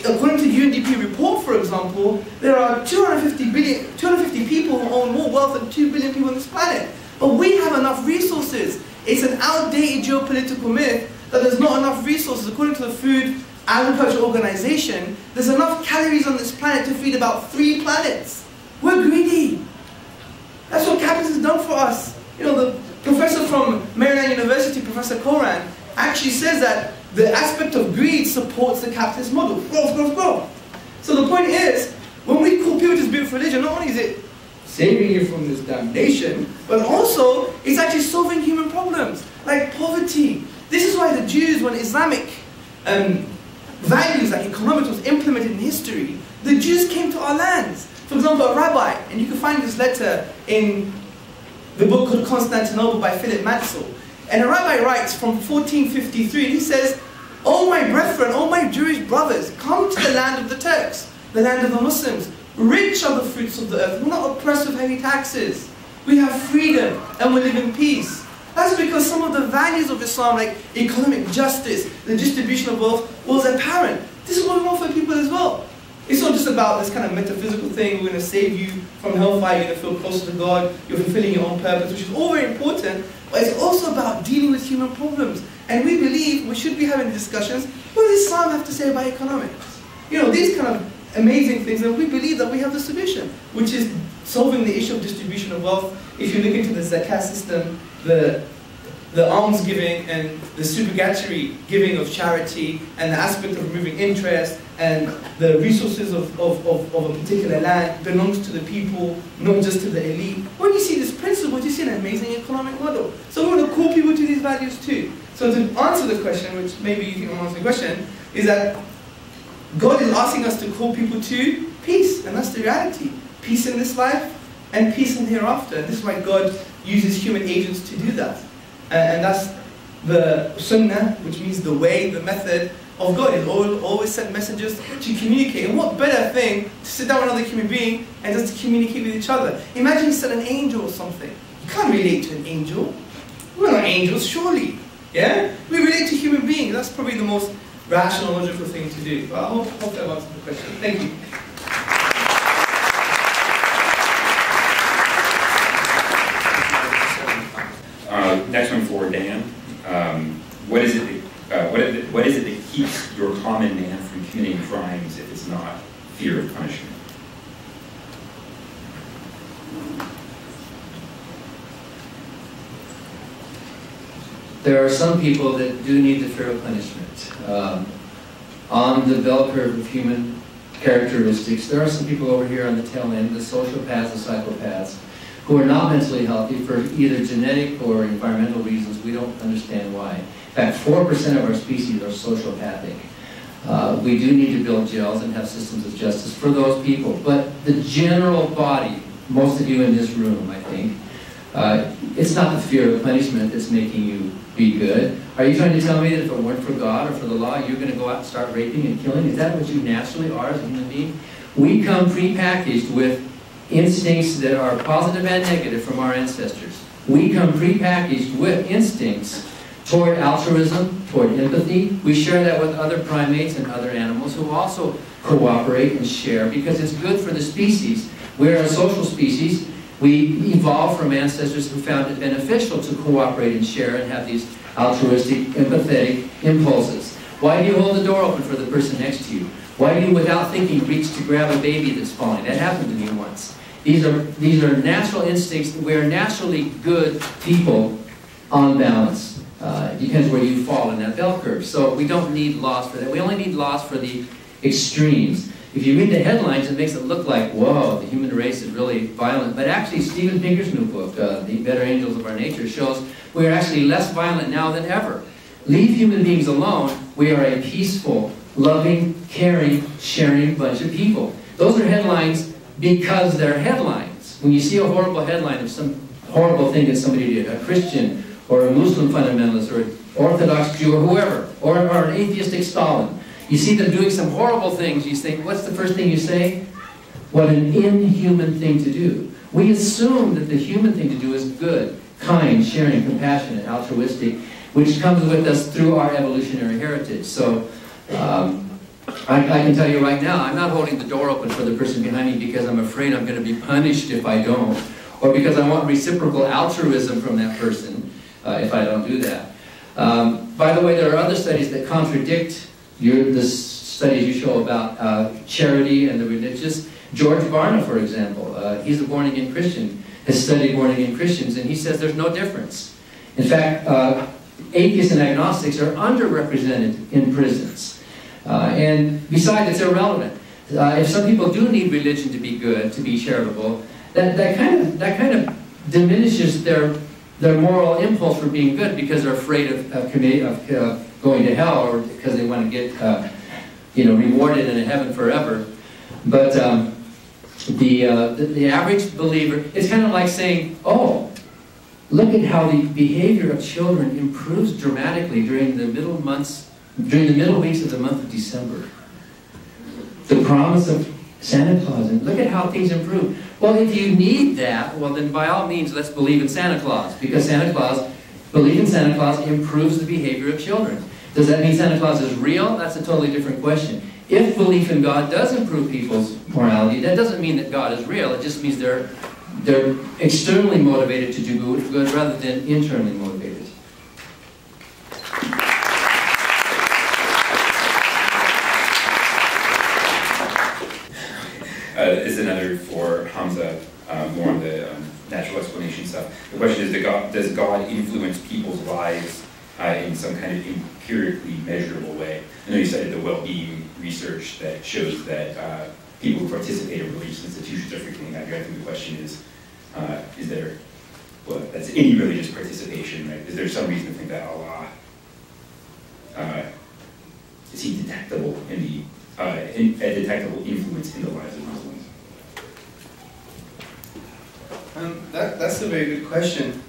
according to UNDP report, for example, there are 250 people who own more wealth than 2 billion people on this planet. But we have enough resources. It's an outdated geopolitical myth that there's not enough resources. According to the Food Agriculture Organization, there's enough calories on this planet to feed about 3 planets. We're greedy. That's what capitalism has done for us. You know, the professor from Maryland University, Professor Koran, actually says that the aspect of greed supports the capitalist model. Growth, growth, growth. So the point is, when we call people to this beautiful religion, not only is it saving you from this damnation, but also it's actually solving human problems, like poverty. This is why the Jews, when Islamic values like economics was implemented in history, the Jews came to our lands. For example, a rabbi, and you can find this letter in the book called Constantinople by Philip Mansell. And a rabbi writes from 1453, and he says, "O my brethren, O my Jewish brothers, come to the land of the Turks, the land of the Muslims. Rich are the fruits of the earth. We're not oppressed with heavy taxes. We have freedom, and we live in peace." That's because some of the values of Islam, like economic justice, the distribution of wealth, was apparent. This is what we want for people as well. It's not just about this kind of metaphysical thing, we're going to save you from hellfire, you're going to feel closer to God, you're fulfilling your own purpose, which is all very important, but it's also about dealing with human problems. And we believe we should be having discussions, what does Islam have to say about economics? You know, these kind of amazing things, and we believe that we have the solution, which is solving the issue of distribution of wealth. If you look into the zakat system, the alms giving and the supererogatory giving of charity, and the aspect of removing interest, and the resources of a particular land belongs to the people, not just to the elite. When you see this principle, you see an amazing economic model. So we want to call people to these values too. So to answer the question, which maybe you think I'm answering the question, is that God is asking us to call people to peace, and that's the reality. Peace in this life, and peace in the hereafter. And this is why God uses human agents to do that. And that's the sunnah, which means the way, the method of God. He always sent messengers to communicate. And what better thing to sit down with another human being and just to communicate with each other. Imagine you said an angel or something. You can't relate to an angel. We're not angels, surely. Yeah? We relate to human beings. That's probably the most rational, logical thing to do. But I hope that answers the question. Thank you. Next one for Dan. What is it that keeps your common man from committing crimes if it's not fear of punishment? There are some people that do need the fear of punishment. On the bell curve of human characteristics, there are some people over here on the tail end, the sociopaths, the psychopaths, who are not mentally healthy for either genetic or environmental reasons. We don't understand why. In fact, 4% of our species are sociopathic. We do need to build jails and have systems of justice for those people. But the general body, most of you in this room, I think, it's not the fear of punishment that's making you be good. Are you trying to tell me that if it weren't for God or for the law, you're going to go out and start raping and killing? Is that what you naturally are as a human being? We come prepackaged with instincts that are positive and negative from our ancestors. We come prepackaged with instincts toward altruism, toward empathy. We share that with other primates and other animals who also cooperate and share because it's good for the species. We're a social species. We evolved from ancestors who found it beneficial to cooperate and share and have these altruistic, empathetic impulses. Why do you hold the door open for the person next to you? Why do you, without thinking, reach to grab a baby that's falling? That happened to me once. These are natural instincts. We're naturally good people on balance. It depends where you fall in that bell curve. So we don't need laws for that. We only need laws for the extremes. If you read the headlines, it makes it look like, whoa, the human race is really violent. But actually, Steven Pinker's new book, The Better Angels of Our Nature, shows we are actually less violent now than ever. Leave human beings alone. We are a peaceful, loving, caring, sharing bunch of people. Those are headlines because they're headlines. When you see a horrible headline of some horrible thing that somebody did, a Christian or a Muslim fundamentalist or an Orthodox Jew or whoever, or an atheistic Stalin, you see them doing some horrible things, you think, what's the first thing you say? What an inhuman thing to do. We assume that the human thing to do is good, kind, sharing, compassionate, altruistic, which comes with us through our evolutionary heritage. So, I can tell you right now, I'm not holding the door open for the person behind me because I'm afraid I'm going to be punished if I don't, or because I want reciprocal altruism from that person if I don't do that. By the way, there are other studies that contradict the studies you show about charity and the religious. George Barna, for example, he's a born-again Christian, has studied born-again Christians, and he says there's no difference. In fact, atheists and agnostics are underrepresented in prisons. And besides, it's irrelevant. If some people do need religion to be good, to be charitable, that kind of diminishes their moral impulse for being good because they're afraid of going to hell or because they want to get rewarded in a heaven forever. But the average believer, it's kind of like saying, oh, look at how the behavior of children improves dramatically during the middle weeks of the month of December. The promise of Santa Claus, and look at how things improve. Well, if you need that, well then by all means let's believe in Santa Claus, because belief in Santa Claus improves the behavior of children. Does that mean Santa Claus is real? That's a totally different question. If belief in God does improve people's morality, that doesn't mean that God is real. It just means they're externally motivated to do good rather than internally motivated. Is another for Hamza, more on the natural explanation stuff. The question is, does God influence people's lives in some kind of empirically measurable way? I know you cited the well-being research that shows that people who participate in religious institutions are frequently happier. I think the question is there, well, that's any religious participation, right? Is there some reason to think that Allah, is he detectable in the, a detectable influence in the lives of Muslims? That's a very good question,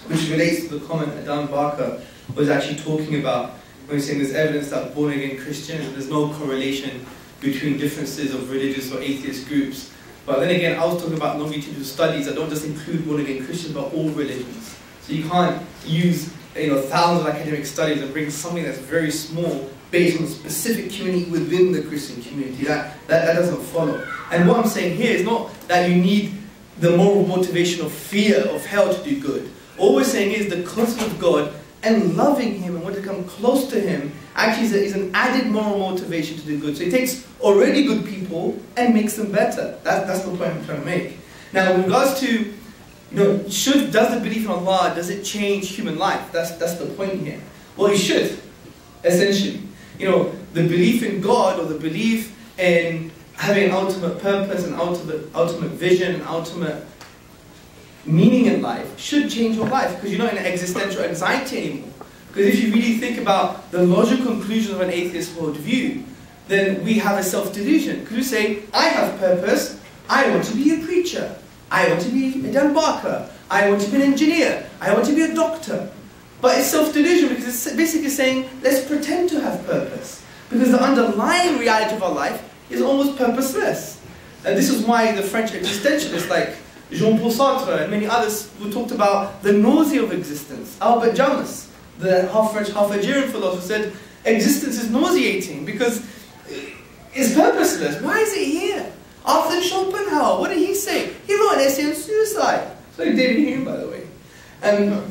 which relates to the comment that Dan Barker was actually talking about when he's saying there's evidence that born-again Christians, there's no correlation between differences of religious or atheist groups. But then again, I was talking about longitudinal studies that don't just include born-again Christians, but all religions. So you can't use thousands of academic studies and bring something that's very small based on a specific community within the Christian community. That doesn't follow. And what I'm saying here is not that you need the moral motivation of fear of hell to do good. All we're saying is the concept of God and loving Him and wanting to come close to Him actually is an added moral motivation to do good. So He takes already good people and makes them better. That's the point I'm trying to make. Now, with regards to, does the belief in Allah, does it change human life? That's the point here. Well, it should, essentially. The belief in God or the belief in having an ultimate purpose and ultimate vision and ultimate meaning in life should change your life, because you're not in existential anxiety anymore. Because if you really think about the logical conclusion of an atheist worldview, then we have a self-delusion. Because we say, I have purpose, I want to be a preacher, I want to be a Dan Barker, I want to be an engineer, I want to be a doctor. But it's self-delusion because it's basically saying, let's pretend to have purpose. Because the underlying reality of our life is almost purposeless. And this is why the French existentialists like Jean-Paul Sartre and many others who talked about the nausea of existence. Albert Camus, the half French, half Algerian philosopher, said existence is nauseating because it's purposeless. Why is it here? Arthur Schopenhauer, what did he say? He wrote an essay on suicide. So he David Hume, by the way. And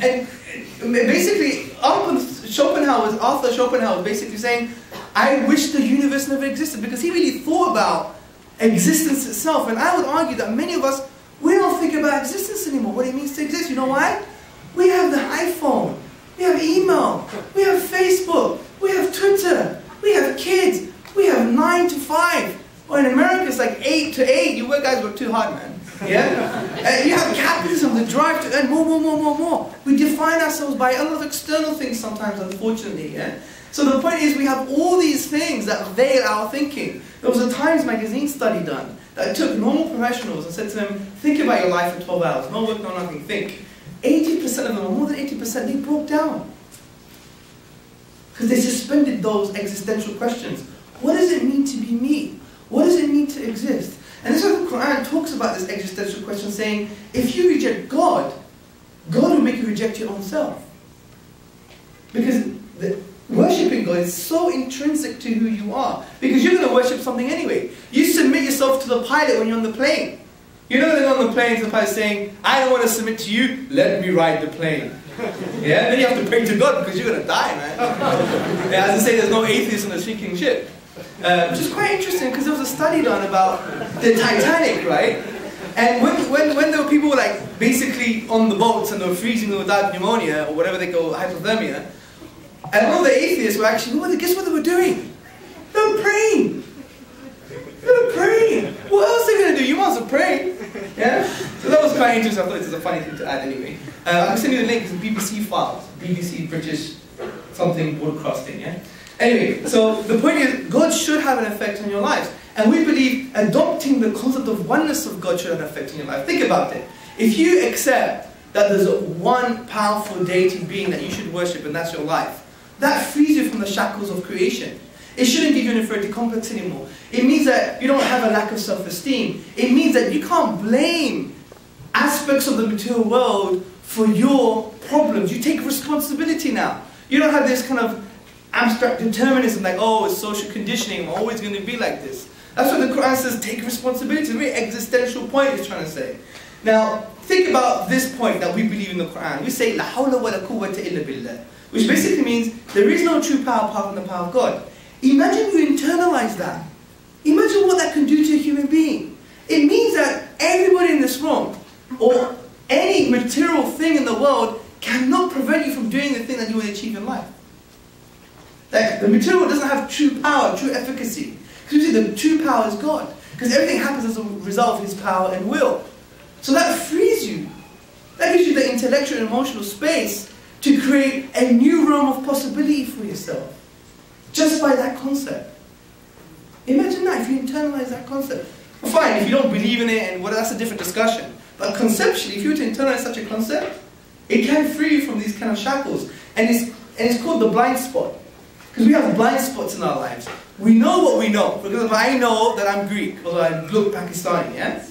basically, Arthur Schopenhauer was basically saying, I wish the universe never existed, because he really thought about existence itself. And I would argue that many of us, we don't think about existence anymore, what it means to exist. You know why? We have the iPhone, we have email, we have Facebook, we have Twitter, we have kids, we have 9 to 5. Or in America, it's like 8 to 8. You guys work too hard, man. Yeah? You have capitalism, the drive to earn more. We define ourselves by a lot of external things sometimes, unfortunately. Yeah? So the point is, we have all these things that veil our thinking. There was a Times magazine study done that took normal professionals and said to them, think about your life for 12 hours. No work, no nothing, think. 80% of them, or more than 80%, they broke down. Because they suspended those existential questions. What does it mean to be me? What does it mean to exist? And this is what the Quran talks about, this existential question, saying, if you reject God, God will make you reject your own self. Because worshipping God is so intrinsic to who you are. Because you're going to worship something anyway. You submit yourself to the pilot when you're on the plane. You're not going to go on the plane to the pilot saying, I don't want to submit to you, let me ride the plane. Yeah? Then you have to pray to God because you're going to die, man. Yeah, as I say, there's no atheists on a sinking ship. Which is quite interesting because there was a study done about the Titanic, right? And when there were people like basically on the boats and they were freezing or died of pneumonia or whatever they call hypothermia, and all the atheists were actually, guess what they were doing? They were praying. They were praying. What else are they going to do? You must have prayed. Yeah? So that was quite interesting. I thought it was a funny thing to add anyway. I can send you the link. It's BBC files. BBC British something broadcasting, yeah? Anyway, so the point is, God should have an effect on your lives. And we believe adopting the concept of oneness of God should have an effect on your life. Think about it. If you accept that there's one powerful deity being that you should worship and that's your life, that frees you from the shackles of creation. It shouldn't give you an inferiority complex anymore. It means that you don't have a lack of self-esteem. It means that you can't blame aspects of the material world for your problems. You take responsibility now. You don't have this kind of abstract determinism like, oh, it's social conditioning, I'm always going to be like this. That's what the Quran says, take responsibility. It's a very existential point it's trying to say. Now, think about this point that we believe in the Quran. We say, La hawla wa la quwwata illa billah, which basically means there is no true power apart from the power of God. Imagine you internalize that. Imagine what that can do to a human being. It means that everybody in this room, or any material thing in the world, cannot prevent you from doing the thing that you want to achieve in life. Like, the material doesn't have true power, true efficacy. Because you see, the true power is God. Because everything happens as a result of His power and will. So that frees you. That gives you the intellectual and emotional space to create a new realm of possibility for yourself. Just by that concept. Imagine that, if you internalize that concept. Well, fine, if you don't believe in it, and well, that's a different discussion. But conceptually, if you were to internalize such a concept, it can free you from these kind of shackles. And it's called the blind spot. Because we have blind spots in our lives. We know what we know. For example, I know that I'm Greek, although I look Pakistani, yeah?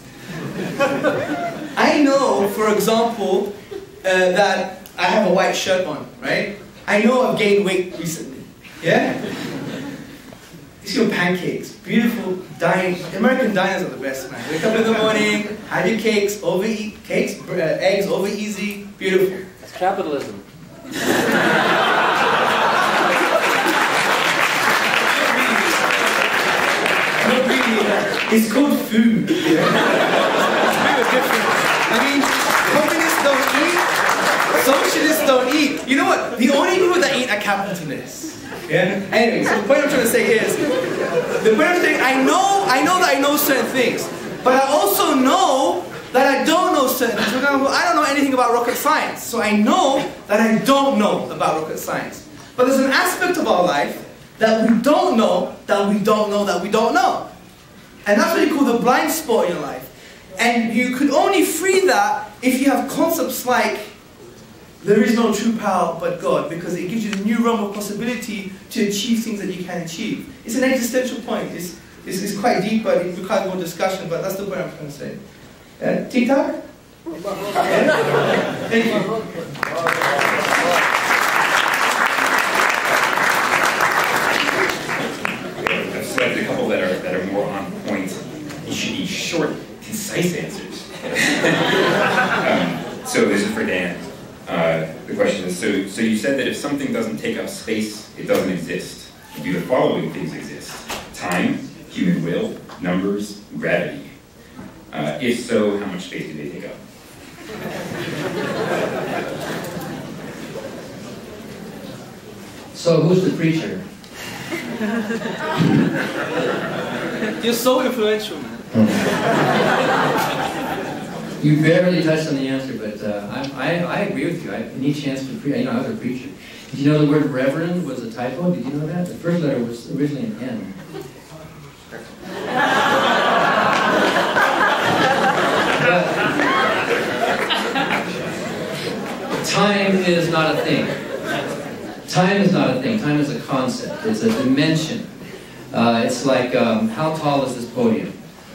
I know, for example, that I have a white shirt on, right? I know I've gained weight recently, yeah? You see your pancakes, beautiful, American diners are the best, man. Wake up in the morning, have your cakes, overeat, eggs over easy, beautiful. It's capitalism. It's called food. Yeah? It's different. I mean, communists don't eat, socialists don't eat. You know what? The only people that eat are capitalists. Yeah? Anyway, so the point I'm trying to say is, I know that I know certain things, but I also know that I don't know certain things. For example, I don't know anything about rocket science, so I know that I don't know about rocket science. But there's an aspect of our life that we don't know, that we don't know, that we don't know. And that's what you call the blind spot in your life. And you could only free that if you have concepts like there is no true power but God, because it gives you the new realm of possibility to achieve things that you can achieve. It's an existential point. It's quite deep, but it requires more discussion, but that's the point I'm trying to say. TikTok? Thank you. I've selected a couple that are more on point. These should be short, concise answers. So this is for Dan. The question is, so you said that if something doesn't take up space, it doesn't exist. Do the following things exist? Time, human will, numbers, gravity. If so, how much space do they take up? So who's the preacher? You're so influential, man. You barely touched on the answer, but I agree with you. I need a chance to preach. You know, I was a preacher. Did you know the word reverend was a typo? Did you know that? The first letter was originally an N. Time is not a thing. Time is not a thing. Time is a concept. It's a dimension. It's like, how tall is this podium?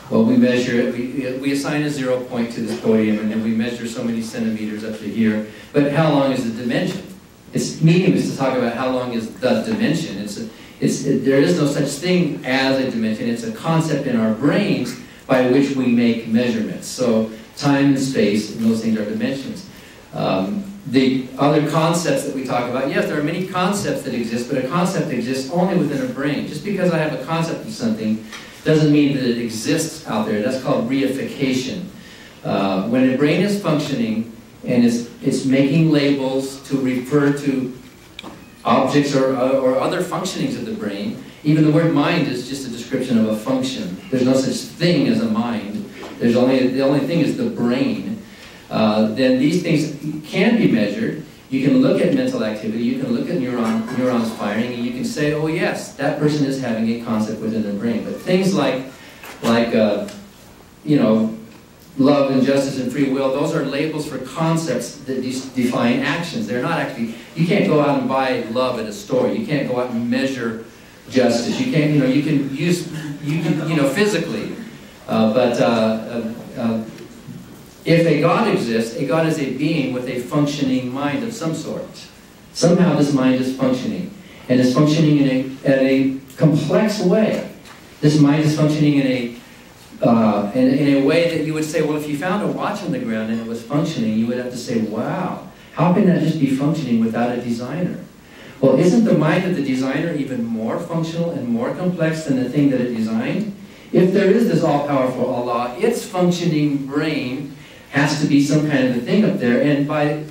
Well, we measure it. We assign a 0 point to this podium, and then we measure so many centimeters up to here. But how long is the dimension? It's meaningless to talk about how long is the dimension. There is no such thing as a dimension. It's a concept in our brains by which we make measurements. So time and space, and those things are dimensions. The other concepts that we talk about, yes, there are many concepts that exist, but a concept exists only within a brain. Just because I have a concept of something doesn't mean that it exists out there. That's called reification. When a brain is functioning and it's making labels to refer to objects or other functionings of the brain, even the word mind is just a description of a function. There's no such thing as a mind. The only thing is the brain. Then these things can be measured. You can look at mental activity, you can look at neurons firing, and you can say, oh yes, that person is having a concept within their brain. But things like you know, love and justice and free will, those are labels for concepts that define actions. They're not actually, you can't go out and buy love at a store. You can't go out and measure justice. You can't, you can use, physically. If a God exists, a God is a being with a functioning mind of some sort. Somehow this mind is functioning, and is functioning in a complex way. This mind is functioning in a way that you would say, well, if you found a watch on the ground and it was functioning, you would have to say, wow, how can that just be functioning without a designer? Well, isn't the mind of the designer even more functional and more complex than the thing that it designed? If there is this all-powerful Allah, its functioning brain has to be some kind of a thing up there, and by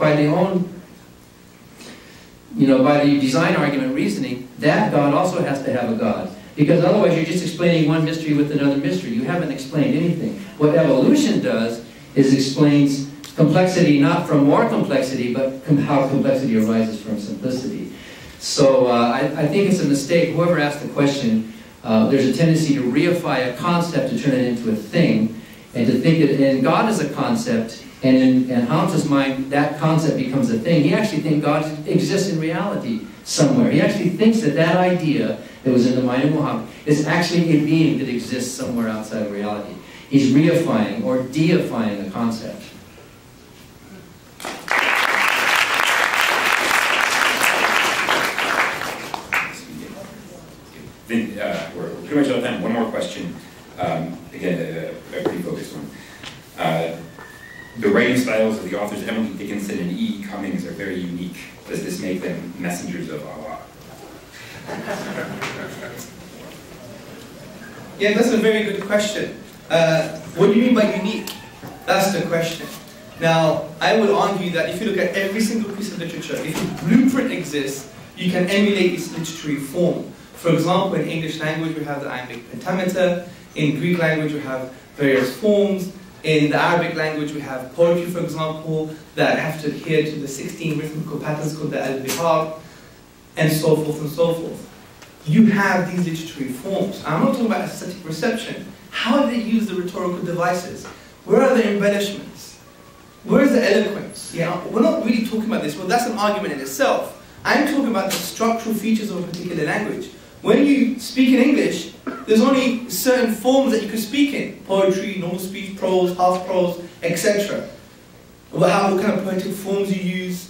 the design argument reasoning, that God also has to have a God. Because otherwise you're just explaining one mystery with another mystery. You haven't explained anything. What evolution does is explains complexity not from more complexity, but how complexity arises from simplicity. So I think it's a mistake. Whoever asked the question, there's a tendency to reify a concept to turn it into a thing, and to think that and God is a concept, and in Hamza's mind, that concept becomes a thing. He actually thinks God exists in reality somewhere. He actually thinks that that idea that was in the mind of Muhammad is actually a being that exists somewhere outside of reality. He's reifying or deifying a concept. We're pretty much out of time. One more question. Again, a pretty focused one. The writing styles of the authors Emily Dickinson and E. Cummings are very unique. Does this make them messengers of Allah? Yeah, that's a very good question. What do you mean by unique? That's the question. Now, I would argue that if you look at every single piece of literature, if a blueprint exists, you can emulate its literary form. For example, in English language, we have the iambic pentameter. In Greek language, we have various forms. In the Arabic language, we have poetry, for example, that have to adhere to the 16 rhythmical patterns called the al-bihar, and so forth and so forth. You have these literary forms. I'm not talking about aesthetic perception. How do they use the rhetorical devices? Where are the embellishments? Where's the eloquence? Yeah, we're not really talking about this. Well, that's an argument in itself. I'm talking about the structural features of a particular language. When you speak in English, there's only certain forms that you can speak in. Poetry, normal speech, prose, half prose, etc. What kind of poetic forms you use.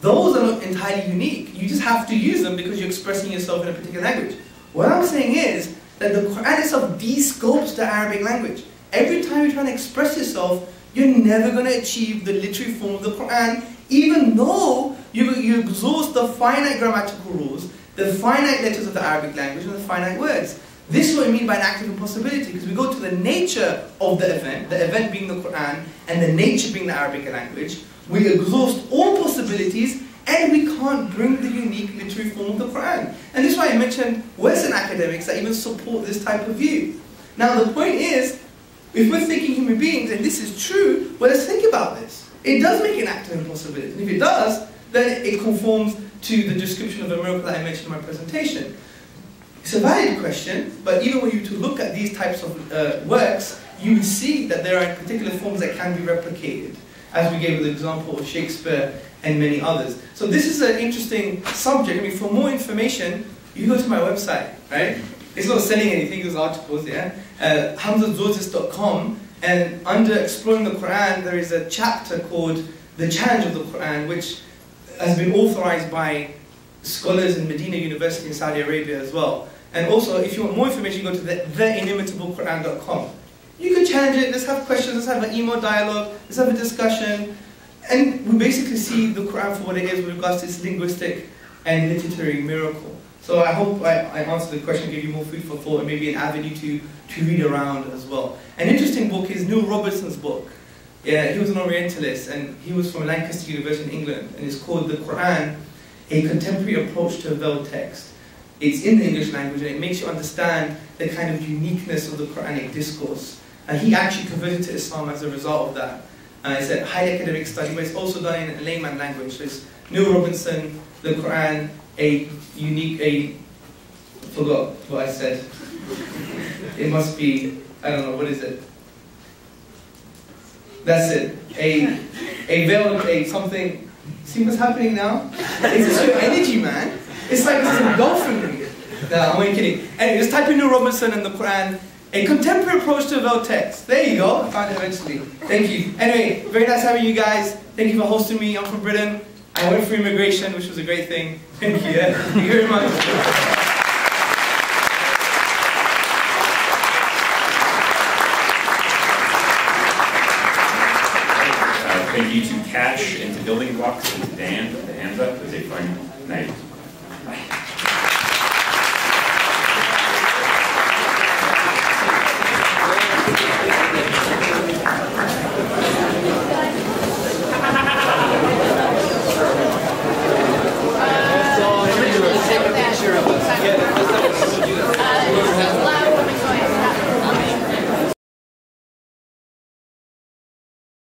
Those are not entirely unique. You just have to use them because you're expressing yourself in a particular language. What I'm saying is that the Quran itself de-scopes the Arabic language. Every time you're trying to express yourself, you're never going to achieve the literary form of the Quran, even though you exhaust the finite grammatical rules, the finite letters of the Arabic language, and the finite words. This is what I mean by an active impossibility, because we go to the nature of the event being the Quran, and the nature being the Arabic language. We exhaust all possibilities, and we can't bring the unique literary form of the Quran. And this is why I mentioned Western academics that even support this type of view. Now the point is, if we're thinking human beings, and this is true, well, let's think about this. It does make an active impossibility. And if it does, then it conforms to the description of a miracle that I mentioned in my presentation. It's a valid question, but even when you look at these types of works, you would see that there are particular forms that can be replicated, as we gave the example of Shakespeare and many others. So this is an interesting subject. I mean, for more information, you go to my website, right? It's not selling anything, those articles, yeah? HamzaAndreas.com, and under Exploring the Quran, there is a chapter called The Challenge of the Quran, which has been authorized by scholars in Medina University in Saudi Arabia as well. And also, if you want more information, you go to theinimitablequran.com. You can challenge it, let's have questions, let's have an email dialogue, let's have a discussion. And we basically see the Quran for what it is with regards to its linguistic and literary miracle. So I hope I answered the question, gave you more food for thought, and maybe an avenue to read around as well. An interesting book is Neil Robertson's book. Yeah, he was an Orientalist, and he was from Lancaster University in England, and it's called The Quran, A Contemporary Approach to a Veiled Text. It's in the English language, and it makes you understand the kind of uniqueness of the Quranic discourse. And he actually converted to Islam as a result of that. It's a high academic study, but it's also done in a layman language. So it's Neil Robinson, the Quran, forgot what I said. It must be, I don't know, what is it? That's it. Something. See what's happening now? It's just your energy, man. It's like this is engulfing me. No, I'm only kidding. Anyway, just type in Neil Robinson and the Quran. A contemporary approach to a veiled text. There you go. I found it eventually. Thank you. Anyway, very nice having you guys. Thank you for hosting me. I'm from Britain. I went through immigration, which was a great thing. Thank you. Thank you very much. Thank you to Cash and to Building Blocks and to Dan, to Hamza. It was a fun night.